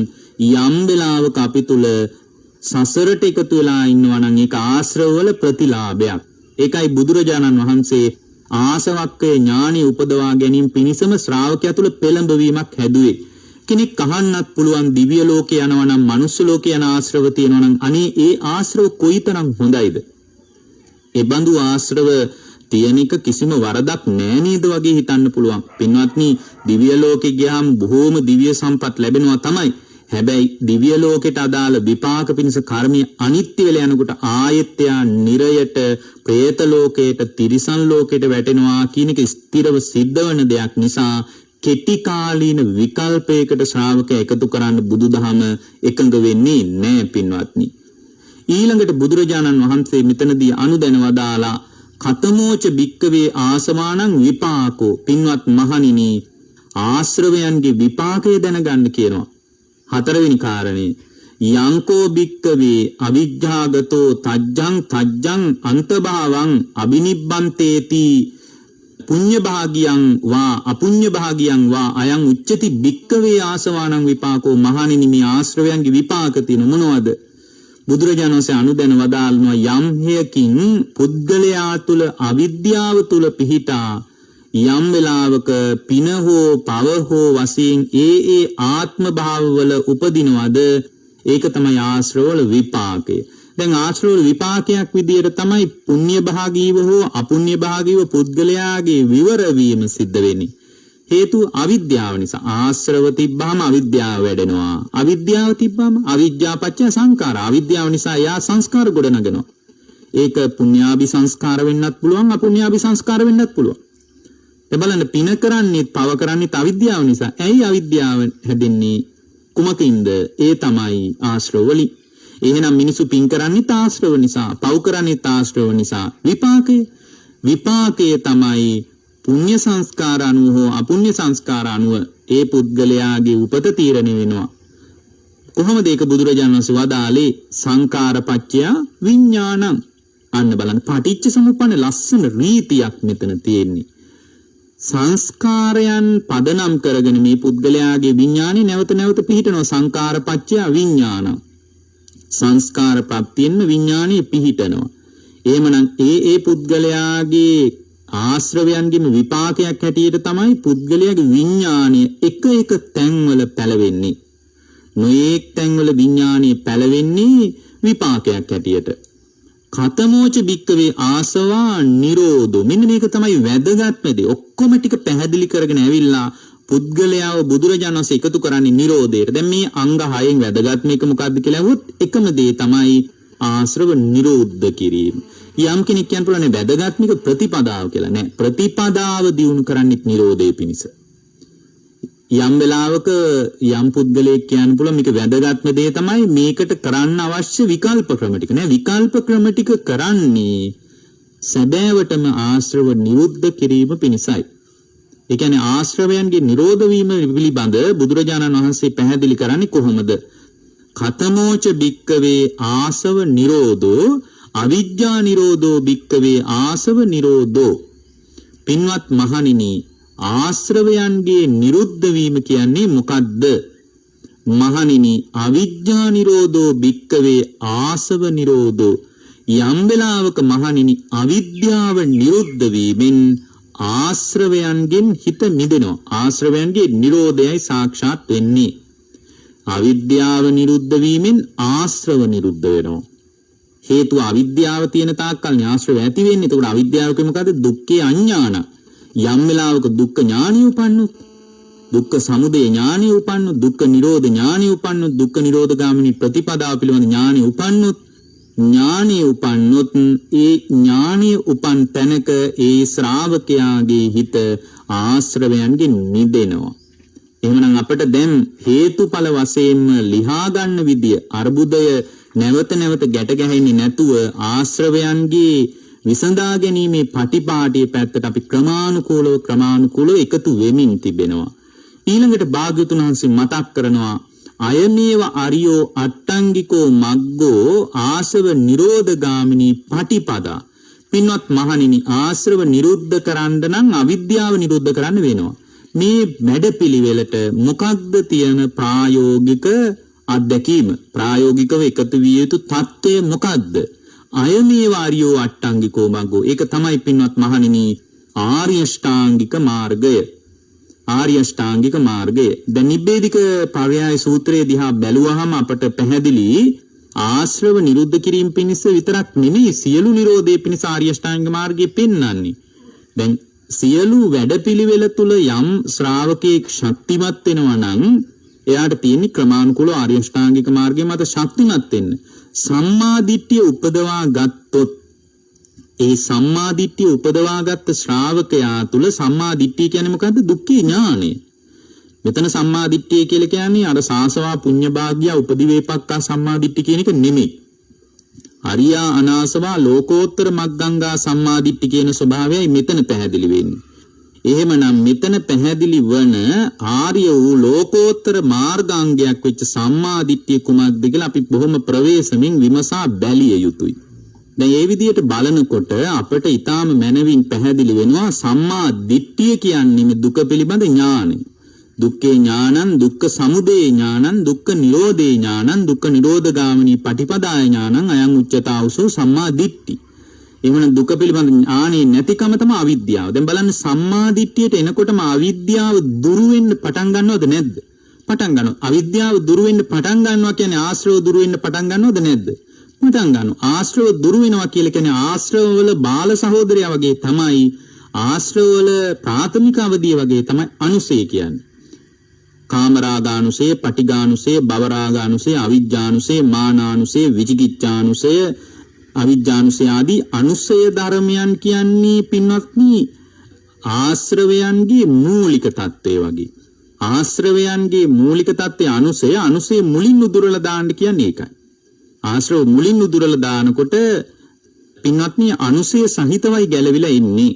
යම් වෙලාවක අපි තුල සසරට එකතු වෙලා ඉන්නවා නම් ඒක ආශ්‍රවවල ප්‍රතිලාභයක්. ඒකයි බුදුරජාණන් වහන්සේ ආසවක්කේ ඥානෙ උපදවා ගැනීම පිණිසම ශ්‍රාවකයා තුල පෙළඹවීමක් හැදුවේ. කෙනෙක් අහන්නත් පුළුවන් දිව්‍ය ලෝකේ යනවා නම් මනුස්ස ලෝකේ යන ආශ්‍රව තියෙනවා නම් අනේ ඒ ආශ්‍රව කොයිතරම් හොඳයිද? ඒ බඳු ආශ්‍රව තියෙනක කිසිම වරදක් නෑ නේද වගේ හිතන්න පුළුවන්. පින්වත්නි, දිව්‍ය ලෝකේ ගියාම බොහෝම දිව්‍ය සම්පත් ලැබෙනවා තමයි. හැබැයි දිව්‍ය ලෝකෙට අදාළ විපාක පිණිස කර්මය අනිත්‍ය වෙලා යනකොට ආයෙත් යා නිරයට, പ്രേත ලෝකයට, තිරිසන් ලෝකයට වැටෙනවා කියන එක ස්ථිරව සිද්ධ වෙන දෙයක් නිසා කෙටි කාලීන විකල්පයකට ශ්‍රාවකයා එකතු කරන්න බුදුදහම එකඟ වෙන්නේ නෑ පින්වත්නි. ඊළඟට බුදුරජාණන් වහන්සේ මෙතනදී අනුදැන වදාලා කතමෝච භික්කවේ ආසමානං විපාකෝ. පින්වත් මහණෙනි, ආශ්‍රවයන්ගේ විපාකය දැනගන්න කියනවා. හතරවෙනි කාරණේ යංකෝ භික්කවේ අවිජ්ජාගතෝ තජ්ජං අන්තභාවං අබිනිබ්බන්තේති පුඤ්ඤ භාගියං වා අපුඤ්ඤ භාගියං වා අයං උච්චති භික්කවේ ආසවානං විපාකෝ. මහණෙනි, මේ ආශ්‍රවයන්ගේ විපාක තියෙන මොනවද? බුදුරජාණන් වහන්සේ අනුදැන වදාළනවා යම් හේයකින් පුද්ගලයා තුල අවිද්‍යාව තුල පිහිටා යම් වෙලාවක පින හෝ පව හෝ වශයෙන් ඒ ආත්ම භාවවල උපදිනවද ඒක තමයි ආශ්‍රවවල විපාකය. දැන් ආශ්‍රවවල විපාකයක් විදියට තමයි පුණ්‍ය භාගීව හෝ අපුණ්‍ය භාගීව පුද්ගලයාගේ විවර වීම සිද්ධ වෙන්නේ. හේතුව අවිද්‍යාව නිසා. ආශ්‍රව තිබ්බාම අවිද්‍යාව වැඩෙනවා. අවිද්‍යාව තිබ්බාම අවිජ්ජාපච්චය සංඛාර. අවිද්‍යාව නිසා යා සංස්කාර ගොඩනගනවා. ඒක පුණ්‍යාභි සංස්කාර වෙන්නත් පුළුවන්, අපුණ්‍යාභි සංස්කාර වෙන්නත් පුළුවන්. බලන්න, පින කරන්නේ පව කරන්නේ අවිද්‍යාව නිසා. ඇයි අවිද්‍යාව හැදෙන්නේ? කුමකින්ද? ඒ තමයි ආශ්‍රව වලින්. එහෙනම් මිනිසු පින් කරන්නේ ආශ්‍රව නිසා, පව කරන්නේ ආශ්‍රව නිසා. විපාකයේ තමයි පුණ්‍ය සංස්කාර අනුව හෝ අපුණ්‍ය සංස්කාර අනුව ඒ පුද්ගලයාගේ උපත තීරණය වෙනවා. කොහොමද ඒක බුදුරජාණන් වහන්සේ වදාළේ? සංකාරපච්චය විඥානං. අන්න බලන්න, පටිච්ච සමුප්පන්න ලස්සන රීතියක් මෙතන තියෙන්නේ. සංස්කාරයන් පදනම් කරගෙන මේ පුද්ගලයාගේ විඥානේ නැවත නැවත පිහිටනවා. සංකාරපච්චය විඥානං. සංස්කාර ප්‍රත්‍යෙන්න විඥානේ පිහිටනවා. එහෙමනම් ඒ පුද්ගලයාගේ ආශ්‍රවයන්ගේම විපාකයක් හැටියට තමයි පුද්ගලයාගේ විඥානය එක එක තැන්වල පැලවෙන්නේ. නොඑක් තැන්වල විඥානය පැලවෙන්නේ විපාකයක් හැටියට. කතමෝච භික්කවේ ආසවා නිරෝධෝ. මෙන්න මේක තමයි වැදගත්ම දේ. ඔක්කොම ටික පැහැදිලි කරගෙන ඇවිල්ලා පුද්ගලයාව බුදුරජාණන් වහන්සේ එකතු කරන්නේ නිරෝධයට. දැන් මේ අංග 6න් වැදගත්ම එක මොකක්ද කියලා අහුවොත් එකම දේ තමයි ආශ්‍රව නිරෝධ කිරීම. යම් කෙනෙක් කියන්න පුළුවන් වැදගත්ම එක ප්‍රතිපදාව කියලා. නෑ, ප්‍රතිපදාව දියුණු කරන්නේ නිරෝධය පිණිස. යම් වෙලාවක යම් පුද්ගලයෙක් කියන්න පුළුවන් මේක වැදගත්ම දේ තමයි මේකට කරන්න අවශ්‍ය විකල්ප ක්‍රම ටික. නෑ, විකල්ප ක්‍රම ටික කරන්නේ සැබෑවටම ආශ්‍රව නිරුද්ධ කිරීම පිණිසයි. ඒ කියන්නේ ආශ්‍රවයන්ගේ නිරෝධ වීම පිළිබඳ බුදුරජාණන් වහන්සේ පැහැදිලි කරන්නේ කොහොමද? කතමෝච භික්කවේ ආසව නිරෝධෝ අවිජ්ජා නිරෝධෝ භික්කවේ ආසව නිරෝධෝ. පින්වත් මහණෙනි, ආශ්‍රවයන්ගේ නිරුද්ධ වීම කියන්නේ මොකද්ද? මහණෙනි, අවිජ්ජා නිරෝධෝ භික්කවේ ආසව නිරෝධෝ. යම් වෙලාවක මහණෙනි අවිද්‍යාව නිරුද්ධ වීමෙන් ආශ්‍රවයන්ගෙන් හිත මිදෙනවා. ආශ්‍රවයන්ගේ නිරෝධයයි සාක්ෂාත් වෙන්නේ. අවිද්‍යාව නිරුද්ධ වීමෙන් ආශ්‍රව නිරුද්ධ වෙනවා. හේතුව අවිද්‍යාව තියෙන තාක්කල් ආශ්‍රව ඇති වෙන්නේ. එතකොට අවිද්‍යාව කියන්නේ මොකද්ද? දුක්ඛේ අඥාන. යම් වෙලාවක දුක්ඛ ඥානිය උපන්නොත්, දුක්ඛ සමුදය ඥානිය උපන්නොත්, දුක්ඛ නිරෝධ ඥානිය උපන්නොත්, දුක්ඛ නිරෝධ ගාමිනී ප්‍රතිපදාව පිළිබඳ ඥානිය උපන්නොත්, ඒ ඥානිය උපන් තැනක ඒ ශ්‍රාවකයාගේ හිත ආශ්‍රවයන්ගෙන් මිදෙනවා. එහෙමනම් අපිට දැන් හේතුඵල වශයෙන්ම ලිහා ගන්න විදිය, අර්බුදය නැවත නැවත ගැට ගැහෙන්නේ නැතුව ආශ්‍රවයන්ගේ විසඳා ගැනීමේ පටිපාටියේ පැත්තට අපි ක්‍රමානුකූලව එකතු වෙමින් තිබෙනවා. ඊළඟට භාග්‍යවතුන් වහන්සේ මතක් කරනවා අයමේව අරියෝ අට්ටංගිකෝ මග්ගෝ ආසව නිරෝධගාමිනී පටිපදා. පින්වත් මහණෙනි, ආශ්‍රව නිරුද්ධ කරන්න නම් අවිද්‍යාව නිරුද්ධ කරන්න වෙනවා. මේ වැඩපිළිවෙලට මොකක්ද තියෙන ප්‍රායෝගික අත්දැකීම? ප්‍රායෝගිකව එකතු විය යුතු தත්ත්වය මොකක්ද? අයමේව අරියෝ අට්ටංගිකෝ මග්ගෝ. ඒක තමයි පින්වත් මහණෙනි ආර්ය ශ්‍රාංගික මාර්ගය. ආර්ය ශ්‍රාංගික මාර්ගය. දැන් නිබ්බේධික පරයය සූත්‍රයේ දිහා බැලුවහම අපට පැහැදිලි ආශ්‍රව නිරුද්ධ කිරීම පිණිස විතරක් නෙමෙයි සියලු නිරෝධය පිණිස ආර්ය ශ්‍රාංගික මාර්ගය පෙන්වන්නේ. දැන් සියලු වැඩපිළිවෙල තුල යම් ශ්‍රාවකෙක් ශක්තිමත් වෙනවා නම් එයාට තියෙන ක්‍රමානුකූල ආර්ය ශ්‍රාංගික මාර්ගය මත ශක්තිමත් වෙන්න. සම්මා දිට්ඨිය උපදවා ගත්තොත් ඒ සම්මා දිට්ඨිය උපදවාගත් ශ්‍රාවකයා තුල සම්මා දිට්ඨිය කියන්නේ මොකද්ද? දුක්ඛේ ඥානය. මෙතන සම්මා දිට්ඨිය කියලා කියන්නේ අර සාසවා පුඤ්ඤ භාග්‍ය උපදිවේපක්කා සම්මා දිට්ඨිය කියන එක නෙමෙයි. අරියා අනාසවා ලෝකෝත්තර මග්ගංගා සම්මා දිට්ඨිය කියන ස්වභාවයයි මෙතන පැහැදිලි වෙන්නේ. එහෙමනම් මෙතන පැහැදිලි වන ආර්ය වූ ලෝකෝත්තර මාර්ගාංගයක් වෙච්ච සම්මා දිට්ඨිය කුමක්ද කියලා අපි බොහොම ප්‍රවේශමින් විමසා බැලිය යුතුයි. දැන් මේ විදිහට බලනකොට අපට ඊටාම මනවින් පැහැදිලි වෙනවා සම්මා දිට්ඨිය කියන්නේ මේ දුක පිළිබඳ ඥානය. දුක්ඛේ ඥානං දුක්ඛ සමුදය ඥානං දුක්ඛ නිරෝධේ ඥානං දුක්ඛ නිරෝධගාමිනී පටිපදාය ඥානං අයං උච්චතාවසෝ සම්මා දිට්ඨි. එවන දුක පිළිබඳ ඥානෙ නැතිකම තමයි අවිද්‍යාව. දැන් බලන්න සම්මා දිට්ඨියට එනකොටම අවිද්‍යාව දුරු වෙන්න පටන් ගන්නවද නැද්ද? පටන් ගන්නවා. අවිද්‍යාව දුරු වෙන්න පටන් ගන්නවා කියන්නේ ආශ්‍රව දුරු වෙන්න පටන් ගන්නවද නැද්ද? පටන් ගන්නවා. ආශ්‍රව දුරු වෙනවා කියලා කියන්නේ ආශ්‍රවවල බාල සහෝදරයා වගේ තමයි ආශ්‍රවවල ප්‍රාථමික අවධිය වගේ තමයි අනුසය කියන්නේ. කාමරාගානුසය, පටිඝානුසය, භවරාගානුසය, අවිජ්ජානුසය, මානානුසය, විචිකිච්ඡානුසය, අවිජ්ජානුසය ආදී අනුසය ධර්මයන් කියන්නේ පින්වත්නි ආශ්‍රවයන්ගේ මූලික தත්ත්වය වගේ. ආශ්‍රවයන්ගේ මූලික தත්ත්වය අනුසය. අනුසය මුලින් උදුරලා දාන්න කියන්නේ ඒකයි. ආශ්‍රව මුලින් උදුරලා දානකොට පින්වත්නි අනුසය සහිතවයි ගැලවිලා ඉන්නේ.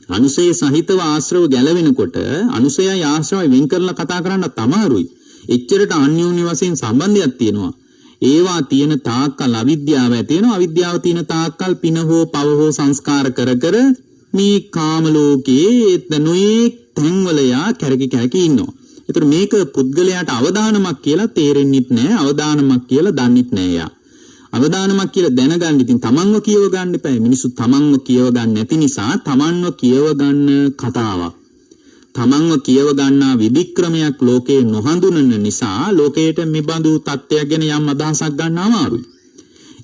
අනුසය සහිතව ආශ්‍රව ගැලවෙනකොට අනුසයයි ආශ්‍රවයි වෙන් කරලා කතා කරන්න තමාරුයි. එච්චරට අන්‍යෝන්‍ය වශයෙන් සම්බන්ධයක් තියෙනවා. ඒවා තියෙන තාක්කල් අවිද්‍යාව ඇති වෙනවා. අවිද්‍යාව තියෙන තාක්කල් පින හෝ පව හෝ සංස්කාර කර කර මේ කාම ලෝකයේ නොයේ තැන්වල යා කැරකි ඉන්නවා. ඒතර මේක පුද්ගලයාට අවදානමක් කියලා තේරෙන්නෙත් නැහැ. අවදානමක් කියලා දන්නෙත් නැහැ යා. අවදානමක් කියලා දැනගන්න ඉතින් තමන්ව කියව ගන්න එපා. මිනිස්සු තමන්ව කියව ගන්න නැති නිසා තමන්ව කියව ගන්න කතාවක්. තමන්ව කියව ගන්නා විධික්‍රමයක් ලෝකේ නොහඳුනන නිසා ලෝකයට මෙබඳු තත්ත්වයක් ගැන යම් අදහසක් ගන්න අමාරුයි.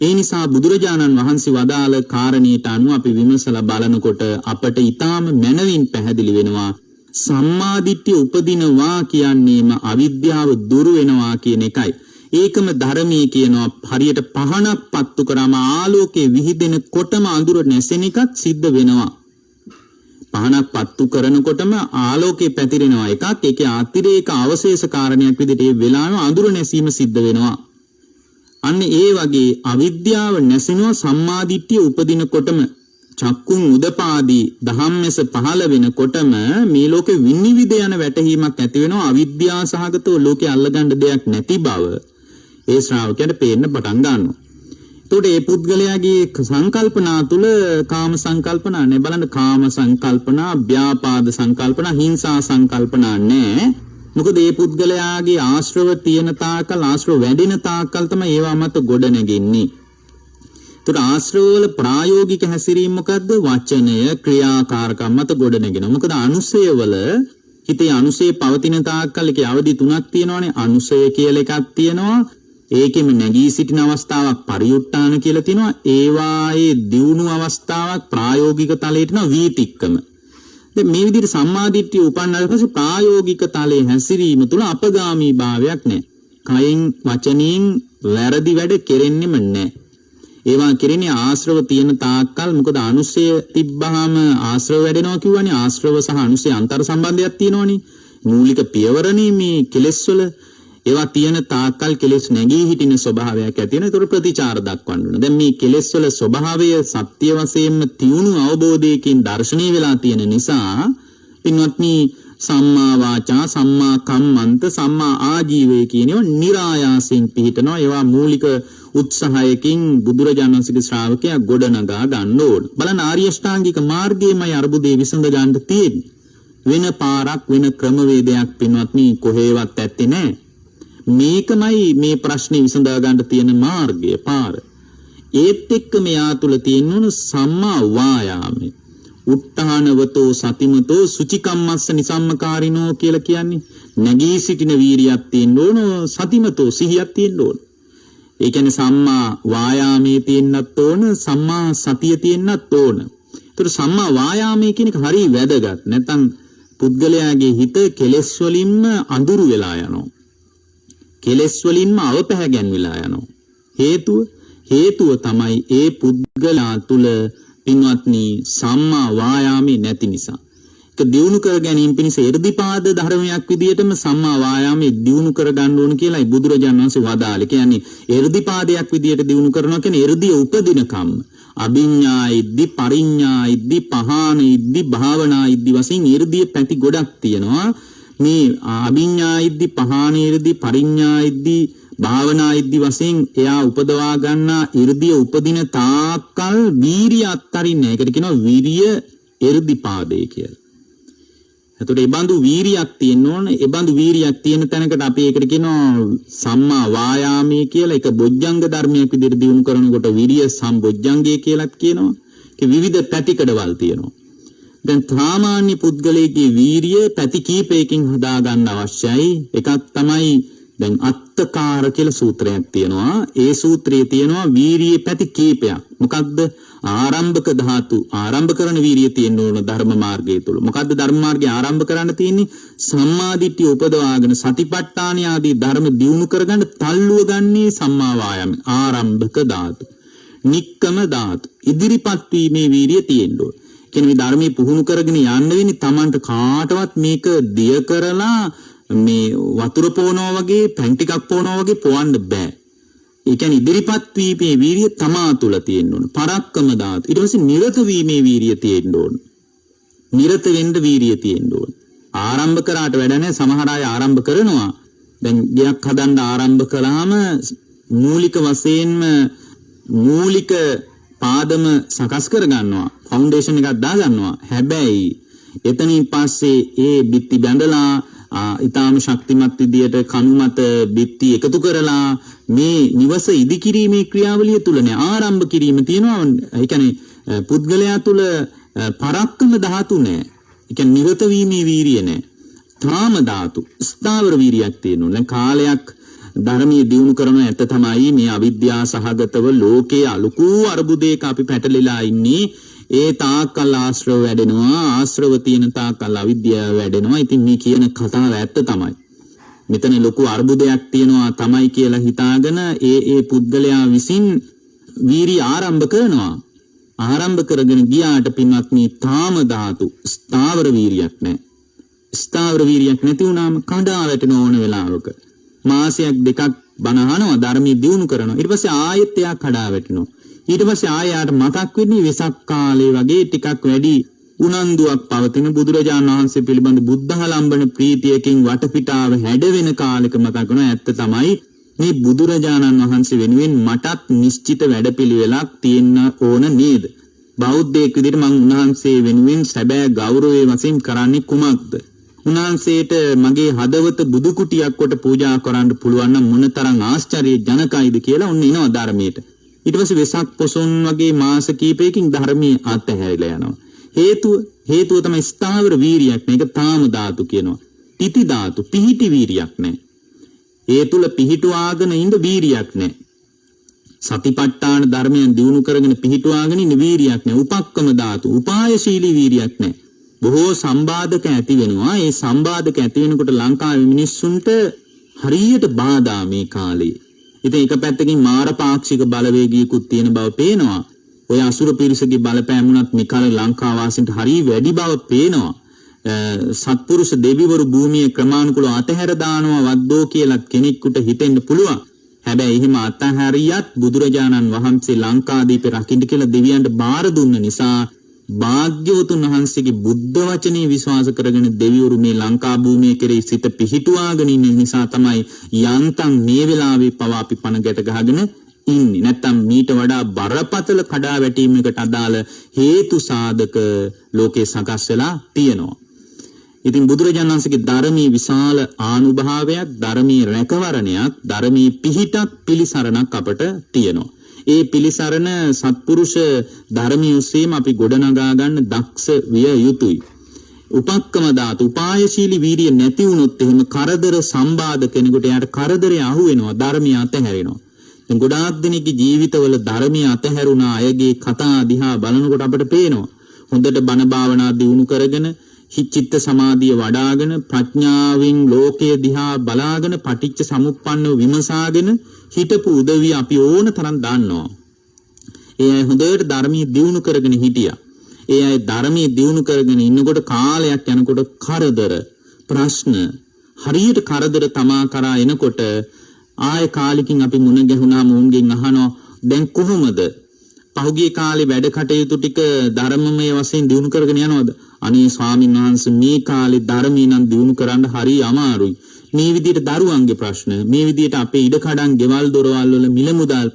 ඒ නිසා බුදුරජාණන් වහන්සේ වදාළ කාරණේට අනුව අපි විමසලා බලනකොට අපට ඊටාම මනවින් පැහැදිලි වෙනවා සම්මා දිට්ඨිය උපදිනවා කියන්නේම අවිද්‍යාව දුරු වෙනවා කියන එකයි. ඒකම ධර්මයේ කියනවා හරියට පහනක් පත්තු කරාම ආලෝකයේ විහිදෙන කොටම අඳුර නැසෙන එකත් සිද්ධ වෙනවා. පහනක් පත්තු කරනකොටම ආලෝකේ පැතිරෙනවා එකක්. ඒකේ අතිරේක අවශේෂ කාරණයක් විදිහට ඒ වෙලාවෙම අඳුර නැසීම සිද්ධ වෙනවා. අන්න ඒ වගේ අවිද්‍යාව නැසෙනවා සම්මා දිට්ඨිය උපදිනකොටම. චක්කුන් උදපාදී ධම්මස පහළ වෙනකොටම මේ ලෝකෙ විනිවිද යන වැටහීමක් ඇති වෙනවා. අවිද්‍යාව සහගතව ලෝකේ අල්ලගන්න දෙයක් නැති බව ඒ ශ්‍රාවකයාට පේන්න පටන් ගන්නවා. එතකොට මේ පුද්ගලයාගේ සංකල්පනා තුල කාම සංකල්පනා නැහැ. බලන්න කාම සංකල්පනා, ව්‍යාපාද සංකල්පනා, හිංසා සංකල්පනා නැහැ. මොකද මේ පුද්ගලයාගේ ආශ්‍රව තියෙන තාකල් ආශ්‍රව වැඩෙන තාකල් තමයි ඒවා මත ගොඩ නැගෙන්නේ. එතකොට ආශ්‍රවවල ප්‍රායෝගික හැසිරීම මොකද්ද? වචනය, ක්‍රියාකාරකම් මත ගොඩ නැගෙනවා. මොකද අනුසයවල හිතේ අනුසය පවතින තාකල් ඒකේ අවදි තුනක් තියෙනවානේ. අනුසය කියලා එකක් තියෙනවා. ඒකෙම නැගී සිටින අවස්ථාවක් පරිඋත්තාන කියලා තියෙනවා. ඒවායේ දියුණු අවස්ථාවක් ප්‍රායෝගික තලයට න වීතික්කම. දැන් මේ විදිහට සම්මාදිට්ඨිය උපන්නාට පස්සේ ප්‍රායෝගික තලයේ හැසිරීම තුල අපගාමී භාවයක් නැහැ. කයෙන් වචනයෙන් වැරදි වැඩ කෙරෙන්නෙම නැහැ. ඒවා කෙරෙන්නේ ආශ්‍රව තියෙන තාක්කල්. මොකද අනුසය තිබ්බහම ආශ්‍රව වැඩෙනවා කියවනේ. ආශ්‍රව සහ අනුසය අන්තර් සම්බන්ධයක් තියෙනවනේ. මූලික පියවරනේ මේ කෙලෙස් වල. ඒවා තියෙන තාක්කල් කෙලෙස් නැගී හිටින ස්වභාවයක් ඇති වෙනවා. ඒතකොට ප්‍රතිචාර දක්වන්න ඕන. දැන් මේ කෙලෙස් වල ස්වභාවය සත්‍ය වශයෙන්ම තියුණු අවබෝධයකින් දැర్శණය වෙලා තියෙන නිසා පින්වත්නි සම්මා වාචා, සම්මා කම්මන්ත, සම්මා ආජීවය කියනවා નિરાයාසයෙන් පිහිටනවා. ඒවා මූලික උත්සාහයකින් බුදුරජාණන් වහන්සේගේ ශ්‍රාවකයා ගොඩනගා ගන්න ඕන. බලන්න ආර්ය අෂ්ටාංගික මාර්ගයේමයි අරුබුදේ විසඳ ගන්න තියෙන්නේ. වෙන පාරක් වෙන ක්‍රමවේදයක් පින්වත්නි කොහෙවත් ඇත්තේ නැහැ. මේකමයි මේ ප්‍රශ්නේ විසඳා ගන්න තියෙන මාර්ගය පාර. ඒත් එක්ක මෙයා තුල තියෙන සම්මා වායාමය. උත්තානවතෝ සතිමතෝ සුචිකම්මස්ස නිසම්මකාරිනෝ කියලා කියන්නේ නැගී සිටින වීරියක් තියෙන්න ඕන, සතිමතෝ සිහියක් තියෙන්න ඕන. ඒ කියන්නේ සම්මා වායාමයේ තියෙන්නත් ඕන, සම්මා සතිය තියෙන්නත් ඕන. ඒතර සම්මා වායාමයේ කියන එක හරිය වැදගත්. නැත්නම් පුද්ගලයාගේ හිත කෙලෙස් වලින්ම අඳුරු වෙලා යනවා. කෙලෙස් වලින්ම අවපැහැගැන් වෙලා යනවා. හේතුව තමයි ඒ පුද්ගලයා තුල පින්වත්නි සම්මා වායාමේ නැති නිසා. ඒක දියුණු කර ගැනීම පිණිස එර්ධිපාද ධර්මයක් විදියටම සම්මා වායාමේ දියුණු කර ගන්න ඕන කියලායි බුදුරජාණන් වහන්සේ වදාළේ. කියන්නේ එර්ධිපාදයක් විදියට දියුණු කරනවා කියන්නේ එර්ධිය උපදිනකම් අභිඥා ඉද්දි, පරිඥා ඉද්දි, පහාන ඉද්දි, භාවනා ඉද්දි වශයෙන් එර්ධිය පැති ගොඩක් තියෙනවා. මේ අභිඥා ඉද්දි, පහාන ඉද්දි, පරිඥා ඉද්දි, භාවනා ඉද්දි වශයෙන් එයා උපදවා ගන්නා 이르දිය උපදින තාක්කල් වීරිය අත්තරින්නේ. ඒකට කියනවා විරිය 이르දිපාදේ කියලා. එතකොට ඒ බඳු වීරියක් තියෙන්න ඕන. ඒ බඳු වීරියක් තියෙන තැනකට අපි ඒකට කියනවා සම්මා වායාමයේ කියලා. ඒක බොජ්ජංග ධර්මයක් විදිහට දියුණු කරනකොට විරිය සම්බොජ්ජංගය කියලාත් කියනවා. ඒක විවිධ පැතිකඩවල් තියෙනවා. දැන් සාමාන්‍ය පුද්ගලයේ වීරිය පැති කීපයකින් හදා ගන්න අවශ්‍යයි. එකක් තමයි දැන් අත්තකාර කියලා සූත්‍රයක් තියෙනවා. ඒ සූත්‍රයේ තියෙනවා වීරියේ පැති කීපයක්. මොකක්ද? ආරම්භක ධාතු ආරම්භ කරන වීරිය තියෙන්න ඕන ධර්ම මාර්ගය තුල. මොකද්ද ධර්ම මාර්ගය ආරම්භ කරන්න තියෙන්නේ? සම්මාදිට්ඨිය උපදවාගෙන සතිපට්ඨාන ආදී ධර්ම දියුණු කරගන්න තල්ලුව ගන්නේ සම්මා වායාම ආරම්භක ධාතු. නික්කම ධාතු. ඉදිරිපත් වීමේ වීරිය තියෙන්න ඕන. කියන්නේ මේ ධර්මයේ පුහුණු කරගෙන යන්න වෙන්නේ Tamanට කාටවත් මේක දිය කරලා මේ වතුර පොවනවා වගේ පැන් ටිකක් පොවනවා වගේ පොවන්න බෑ. ඒ කියන්නේ ඉදිරිපත් වීමේ වීරිය තමා තුළ තියෙන්න ඕන. පරක්කම ධාතු. ඊට පස්සේ නිරත වීමේ වීරිය තියෙන්න ඕන. නිරත වෙන්න වීරිය තියෙන්න ඕන. ආරම්භ කරාට වැඩ නැහැ. සමහර අය ආරම්භ කරනවා. දැන් ගයක් හදන්න ආරම්භ කළාම මූලික වශයෙන්ම මූලික පාදම සකස් කර ගන්නවා. ෆවුන්ඩේෂන් එකක් දා ගන්නවා. හැබැයි එතනින් පස්සේ ඒ බිත්ති බැඳලා ඊටාම ශක්තිමත් විදියට කණු මත බිත්ති එකතු කරලා මේ නිවස ඉදිකිරීමේ ක්‍රියාවලිය තුලනේ ආරම්භ කිරීම තියෙනවා. ඒ කියන්නේ පුද්ගලයා තුල පරක්කම ධාතු නැහැ. ඒ කියන්නේ නිරත වීමේ වීරිය නැහැ. තාම ධාතු ස්ථාවර වීරියක් තියෙනවා. දැන් කාලයක් ධර්මයේ දියුණු කරන ඇත්ත තමයි මේ අවිද්‍යා සහගතව ලෝකයේ අලුකු අරුබුදයක අපි පැටලිලා ඉන්නේ. ඒ තාකල් ආශ්‍රව වැඩෙනවා. ආශ්‍රව තියෙන තාකල් අවිද්‍යාව වැඩෙනවා. ඉතින් මේ කියන කතාව ඇත්ත තමයි. මෙතන ලොකු අරුබුදයක් තියෙනවා තමයි කියලා හිතාගෙන ඒ පුද්ගලයා විසින් වීරිය ආරම්භ කරනවා. ආරම්භ කරගෙන ගියාට පින්වත්නි තාම ධාතු ස්ථාවර වීරියක් නැහැ. ස්ථාවර වීරියක් නැති වුණාම කඩා වැටෙන ඕන වෙලාවක මාසයක් දෙකක් බණ අහනවා ධර්මයේ දියුණු කරනවා. ඊට පස්සේ ආයෙත් එයා කඩා වැටෙනවා. ඊට පස්සේ ආයෙත් මතක් වෙන්නේ වෙසක් කාලේ වගේ ටිකක් වැඩි උනන්දුවක් පවතින බුදුරජාණන් වහන්සේ පිළිබඳ බුද්ධහලම්බන ප්‍රීතියකින් වටපිටාව හැඩවෙන කාලෙක මතක් වෙනවා. ඇත්ත තමයි මේ බුදුරජාණන් වහන්සේ වෙනුවෙන් මටත් නිශ්චිත වැඩපිළිවෙලක් තියෙන්න ඕන නේද? බෞද්ධයෙක් විදිහට මම උන්වහන්සේ වෙනුවෙන් සැබෑ ගෞරවයේ වශයෙන් කරන්නේ කුමක්ද? උන්වහන්සේට මගේ හදවත බුදු කුටියක් කොට පූජා කරන්න පුළුවන් නම් මොනතරම් ආශ්චර්ය ජනකයිද කියලා ඔන්න එනවා ධර්මයට. ඊට පස්සේ වෙසක් පොසොන් වගේ මාස කීපයකින් ධර්මයේ අත්හැරලා යනවා. හේතුව තමයි ස්ථාවර වීරියක් නේ. ඒක තාම ධාතු කියනවා. තිති ධාතු පිහිටි වීරියක් නැහැ. ඒ තුල පිහිටුවාගෙන ඉන්න වීරියක් නැහැ. සතිපට්ඨාන ධර්මයන් දියුණු කරගෙන පිහිටුවාගෙන ඉන්න වීරියක් නැහැ. උපක්කම ධාතු උපායශීලී වීරියක් නැහැ. බොහෝ සම්බාධක ඇති වෙනවා. ඒ සම්බාධක ඇති වෙනකොට ලංකාවේ මිනිස්සුන්ට හරියට බාධා මේ කාලේ. ඉතින් එක පැත්තකින් මාර පාක්ෂික බලවේගයකුත් තියෙන බව පේනවා. ඔය අසුර පිරිසගේ බලපෑමුණත් මේ කාලේ ලංකා වාසීන්ට හරිය වැඩි බව පේනවා. සත්පුරුෂ දෙවිවරු භූමියේ ක්‍රමානුකූලව අතහැර දානවා වද්දෝ කියලා කෙනෙකුට හිතෙන්න පුළුවන්. හැබැයි එහෙම අතහැරියත් බුදුරජාණන් වහන්සේ ලංකාදීපේ රකින්න කියලා දෙවියන්ට බාර දුන්න නිසා භාග්‍යවතුන් වහන්සේගේ බුද්ධ වචනේ විශ්වාස කරගෙන දෙවිවරු මේ ලංකා භූමිය කෙරෙහි සිත පිහිටුවාගෙන ඉන්න නිසා තමයි යන්තම් මේ වෙලාවේ පවා අපි පණ ගැට ගහගෙන ඉන්නේ. නැත්තම් මීට වඩා බරපතල කඩා වැටීමකට අදාළ හේතු සාධක ලෝකේ සකස් වෙලා තියෙනවා. ඉතින් බුදුරජාණන් වහන්සේගේ ධර්මයේ විශාල ආනුභාවයක්, ධර්මයේ රැකවරණයක්, ධර්මයේ පිහිටක් පිළිසරණක් අපට තියෙනවා. ඒ පිළිසරණ සත්පුරුෂ ධර්මයේ ඔස්සේම අපි ගොඩනගා ගන්න දක්ෂ විය යුතුයි. උපක්කම ධාතු උපායශීලී වීරිය නැති වුණොත් එහෙම කරදර සම්බාධ කෙනෙකුට යාට කරදරේ අහු වෙනවා, ධර්මය අතහැරෙනවා. දැන් ගොඩාක් දෙනෙක්ගේ ජීවිතවල ධර්මය අතහැරුණ අයගේ කතා දිහා බලනකොට අපිට පේනවා. හොඳට බණ භාවනා දියුණු කරගෙන චිත්ත සමාධිය වඩාගෙන ප්‍රඥාවෙන් ලෝකයේ දිහා බලාගෙන පටිච්ච සමුප්පන්නව විමසාගෙන හිටපු උදවිය අපි ඕන තරම් දන්නවා. ඒ අය හොඳට ධර්මයේ දියුණු කරගෙන හිටියා. ඒ අය ධර්මයේ දියුණු කරගෙන ඉන්නකොට කාලයක් යනකොට කරදර ප්‍රශ්න හරියට කරදර තමා කරා එනකොට ආය කාලෙකින් අපි මුණ ගැහුණාම උන්ගෙන් අහනවා දැන් කොහොමද? පහුගිය කාලේ වැඩ කටයුතු ටික ධර්මමය වශයෙන් දියුණු කරගෙන යනවද? අනේ ස්වාමීන් වහන්සේ මේ කාලේ ධර්මී නම් දියුණු කරන්න හරි අමාරුයි. මේ විදිහට දරුවන්ගේ ප්‍රශ්න, මේ විදිහට අපේ ඉඩකඩම් ගෙවල් දොරවල් වල මිල මුදල්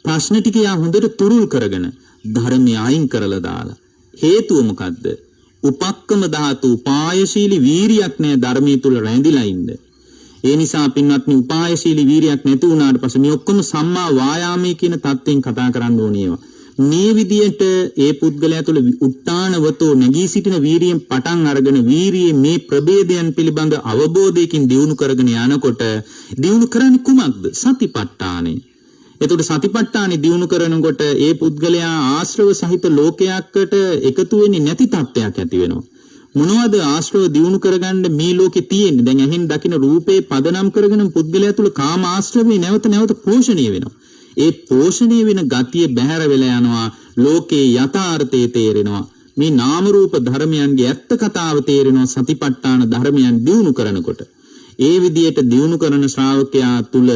ප්‍රශ්න ටික යා හොඳට තුරුල් කරගෙන ධර්මය අයින් කරලා දාලා. හේතුව මොකද්ද? උපක්කම ධාතු උපායශීලී වීරියක් නැහැ ධර්මයේ තුල රැඳිලා ඉන්න. ඒ නිසා පින්වත්නි උපායශීලී වීරියක් නැති වුණාට පස්සේ මේ ඔක්කොම සම්මා වායාමයේ කියන தත්වෙන් කතා කරන්න ඕනේ ඒවා. මේ විදියට ඒ පුද්ගලයා තුළ උත්තානවතෝ නැගී සිටින වීරියෙන් පටන් අරගෙන වීරියේ මේ ප්‍රභේදයන් පිළිබඳ අවබෝධයකින් දියුණු කරගෙන යනකොට දියුණු කරන්නේ කුමක්ද? සතිපට්ඨානෙ. එතකොට සතිපට්ඨානෙ දියුණු කරනකොට ඒ පුද්ගලයා ආශ්‍රව සහිත ලෝකයකට එකතු වෙන්නේ නැති තත්ත්වයක් ඇති වෙනවා. මොනවද ආශ්‍රව දියුණු කරගන්න මේ ලෝකේ තියෙන්නේ? දැන් ඇහෙන් දකින රූපේ පදනම් කරගෙන පුද්ගලයා තුළ කාම ආශ්‍රවේ නැවත නැවත පෝෂණය වෙනවා. ඒ පෝෂණය වෙන ගතිය බැහැර වෙලා යනවා. ලෝකේ යථාර්ථය තේරෙනවා. මේ නාම රූප ධර්මයන්ගේ ඇත්ත කතාව තේරෙනවා සතිපට්ඨාන ධර්මයන් දියුණු කරනකොට. ඒ විදියට දියුණු කරන ශ්‍රාවකයා තුල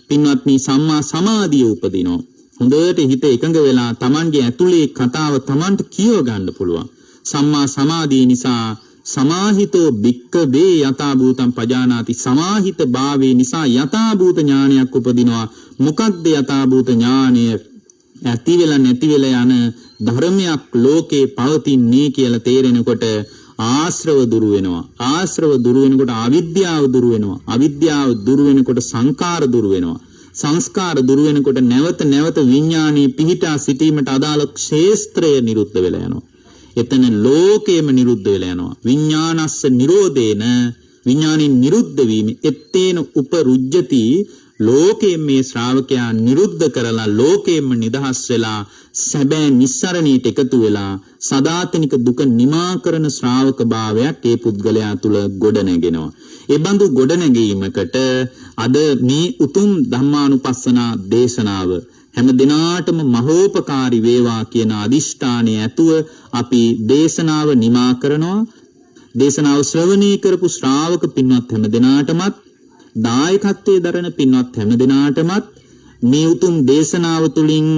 පින්වත්නි සම්මා සමාධිය උපදිනවා. හොඳට හිත එකඟ වෙලා Tamanගේ ඇතුලේ කතාව Tamanට කියව ගන්න පුළුවන්. සම්මා සමාධිය නිසා සමාහිතෝ භික්ඛවේ යථා භූතං පජානාති. සමාහිත භාවයේ නිසා යථා භූත ඥානයක් උපදිනවා. මොකක්ද යථා භූත ඥානය? ඇති වෙලා නැති වෙලා යන ධර්මයක් ලෝකේ පවතින්නේ කියලා තේරෙනකොට ආශ්‍රව දුරු වෙනවා. ආශ්‍රව දුරු වෙනකොට අවිද්‍යාව දුරු වෙනවා. අවිද්‍යාව දුරු වෙනකොට සංකාර දුරු වෙනවා. සංස්කාර දුරු වෙනකොට නැවත නැවත විඥානීය පිහිටා සිටීමට අදාළ ක්ෂේත්‍රය නිරුද්ධ වෙලා යනවා. එතන ලෝකේම නිරුද්ධ වෙලා යනවා. විඥානස්ස නිරෝධේන විඥානින් නිරුද්ධ වීම එත්තේන උපරුජ්ජති. ලෝකයෙන් මේ ශ්‍රාවකයා නිරුද්ධ කරලා ලෝකයෙන්ම නිදහස් වෙලා සැබෑ නිස්සරණීට එකතු වෙලා සදාතනික දුක නිමා කරන ශ්‍රාවක භාවයක් ඒ පුද්ගලයා තුල ගොඩනගෙනවා. ඒ බඳු ගොඩනැගීමකට අද මේ උතුම් ධම්මානුපස්සනා දේශනාව හැම දිනාටම මහෝපකාරී වේවා කියන අදිෂ්ඨානය ඇතුව අපි දේශනාව නිමා කරනවා. දේශනාව ශ්‍රවණය කරපු ශ්‍රාවක පින්වත් හැම දිනාටමත් දායකත්වයේ දරන පින්වත් හැම දිනාටමත් මේ උතුම් දේශනාව තුළින්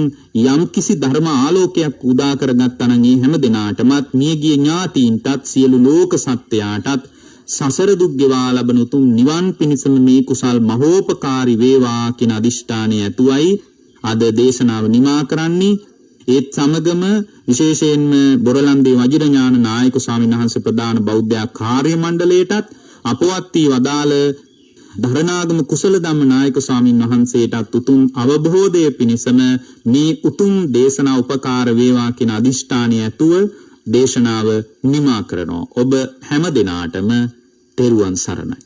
යම්කිසි ධර්ම ආලෝකයක් උදා කරගත්තා නම් ඒ හැම දිනාටමත් මියගිය ඥාතීන්ටත් සියලු ලෝක සත්‍යයටත් සසර දුක් ගෙවා ලබන උතුම් නිවන් පිණිසම මේ කුසල් මහෝපකාරී වේවා කියන අදිෂ්ඨානය ඇතුවයි අද දේශනාව නිමා කරන්නේ. ඒත් සමගම විශේෂයෙන්ම බොරලන්දේ වජිරඥාන නායක ස්වාමීන් වහන්සේ ප්‍රධාන බෞද්ධ කාර්ය මණ්ඩලයටත් අපවත් වී වදාළ ධරණාගම කුසල ධම්ම නායක ස්වාමීන් වහන්සේටත් උතුම් අවබෝධය පිණිසම මේ උතුම් දේශනා උපකාර වේවා කියන අදිෂ්ඨානය ඇතුව දේශනාව නිමා කරනවා. ඔබ හැම දිනාටම තෙරුවන් සරණයි.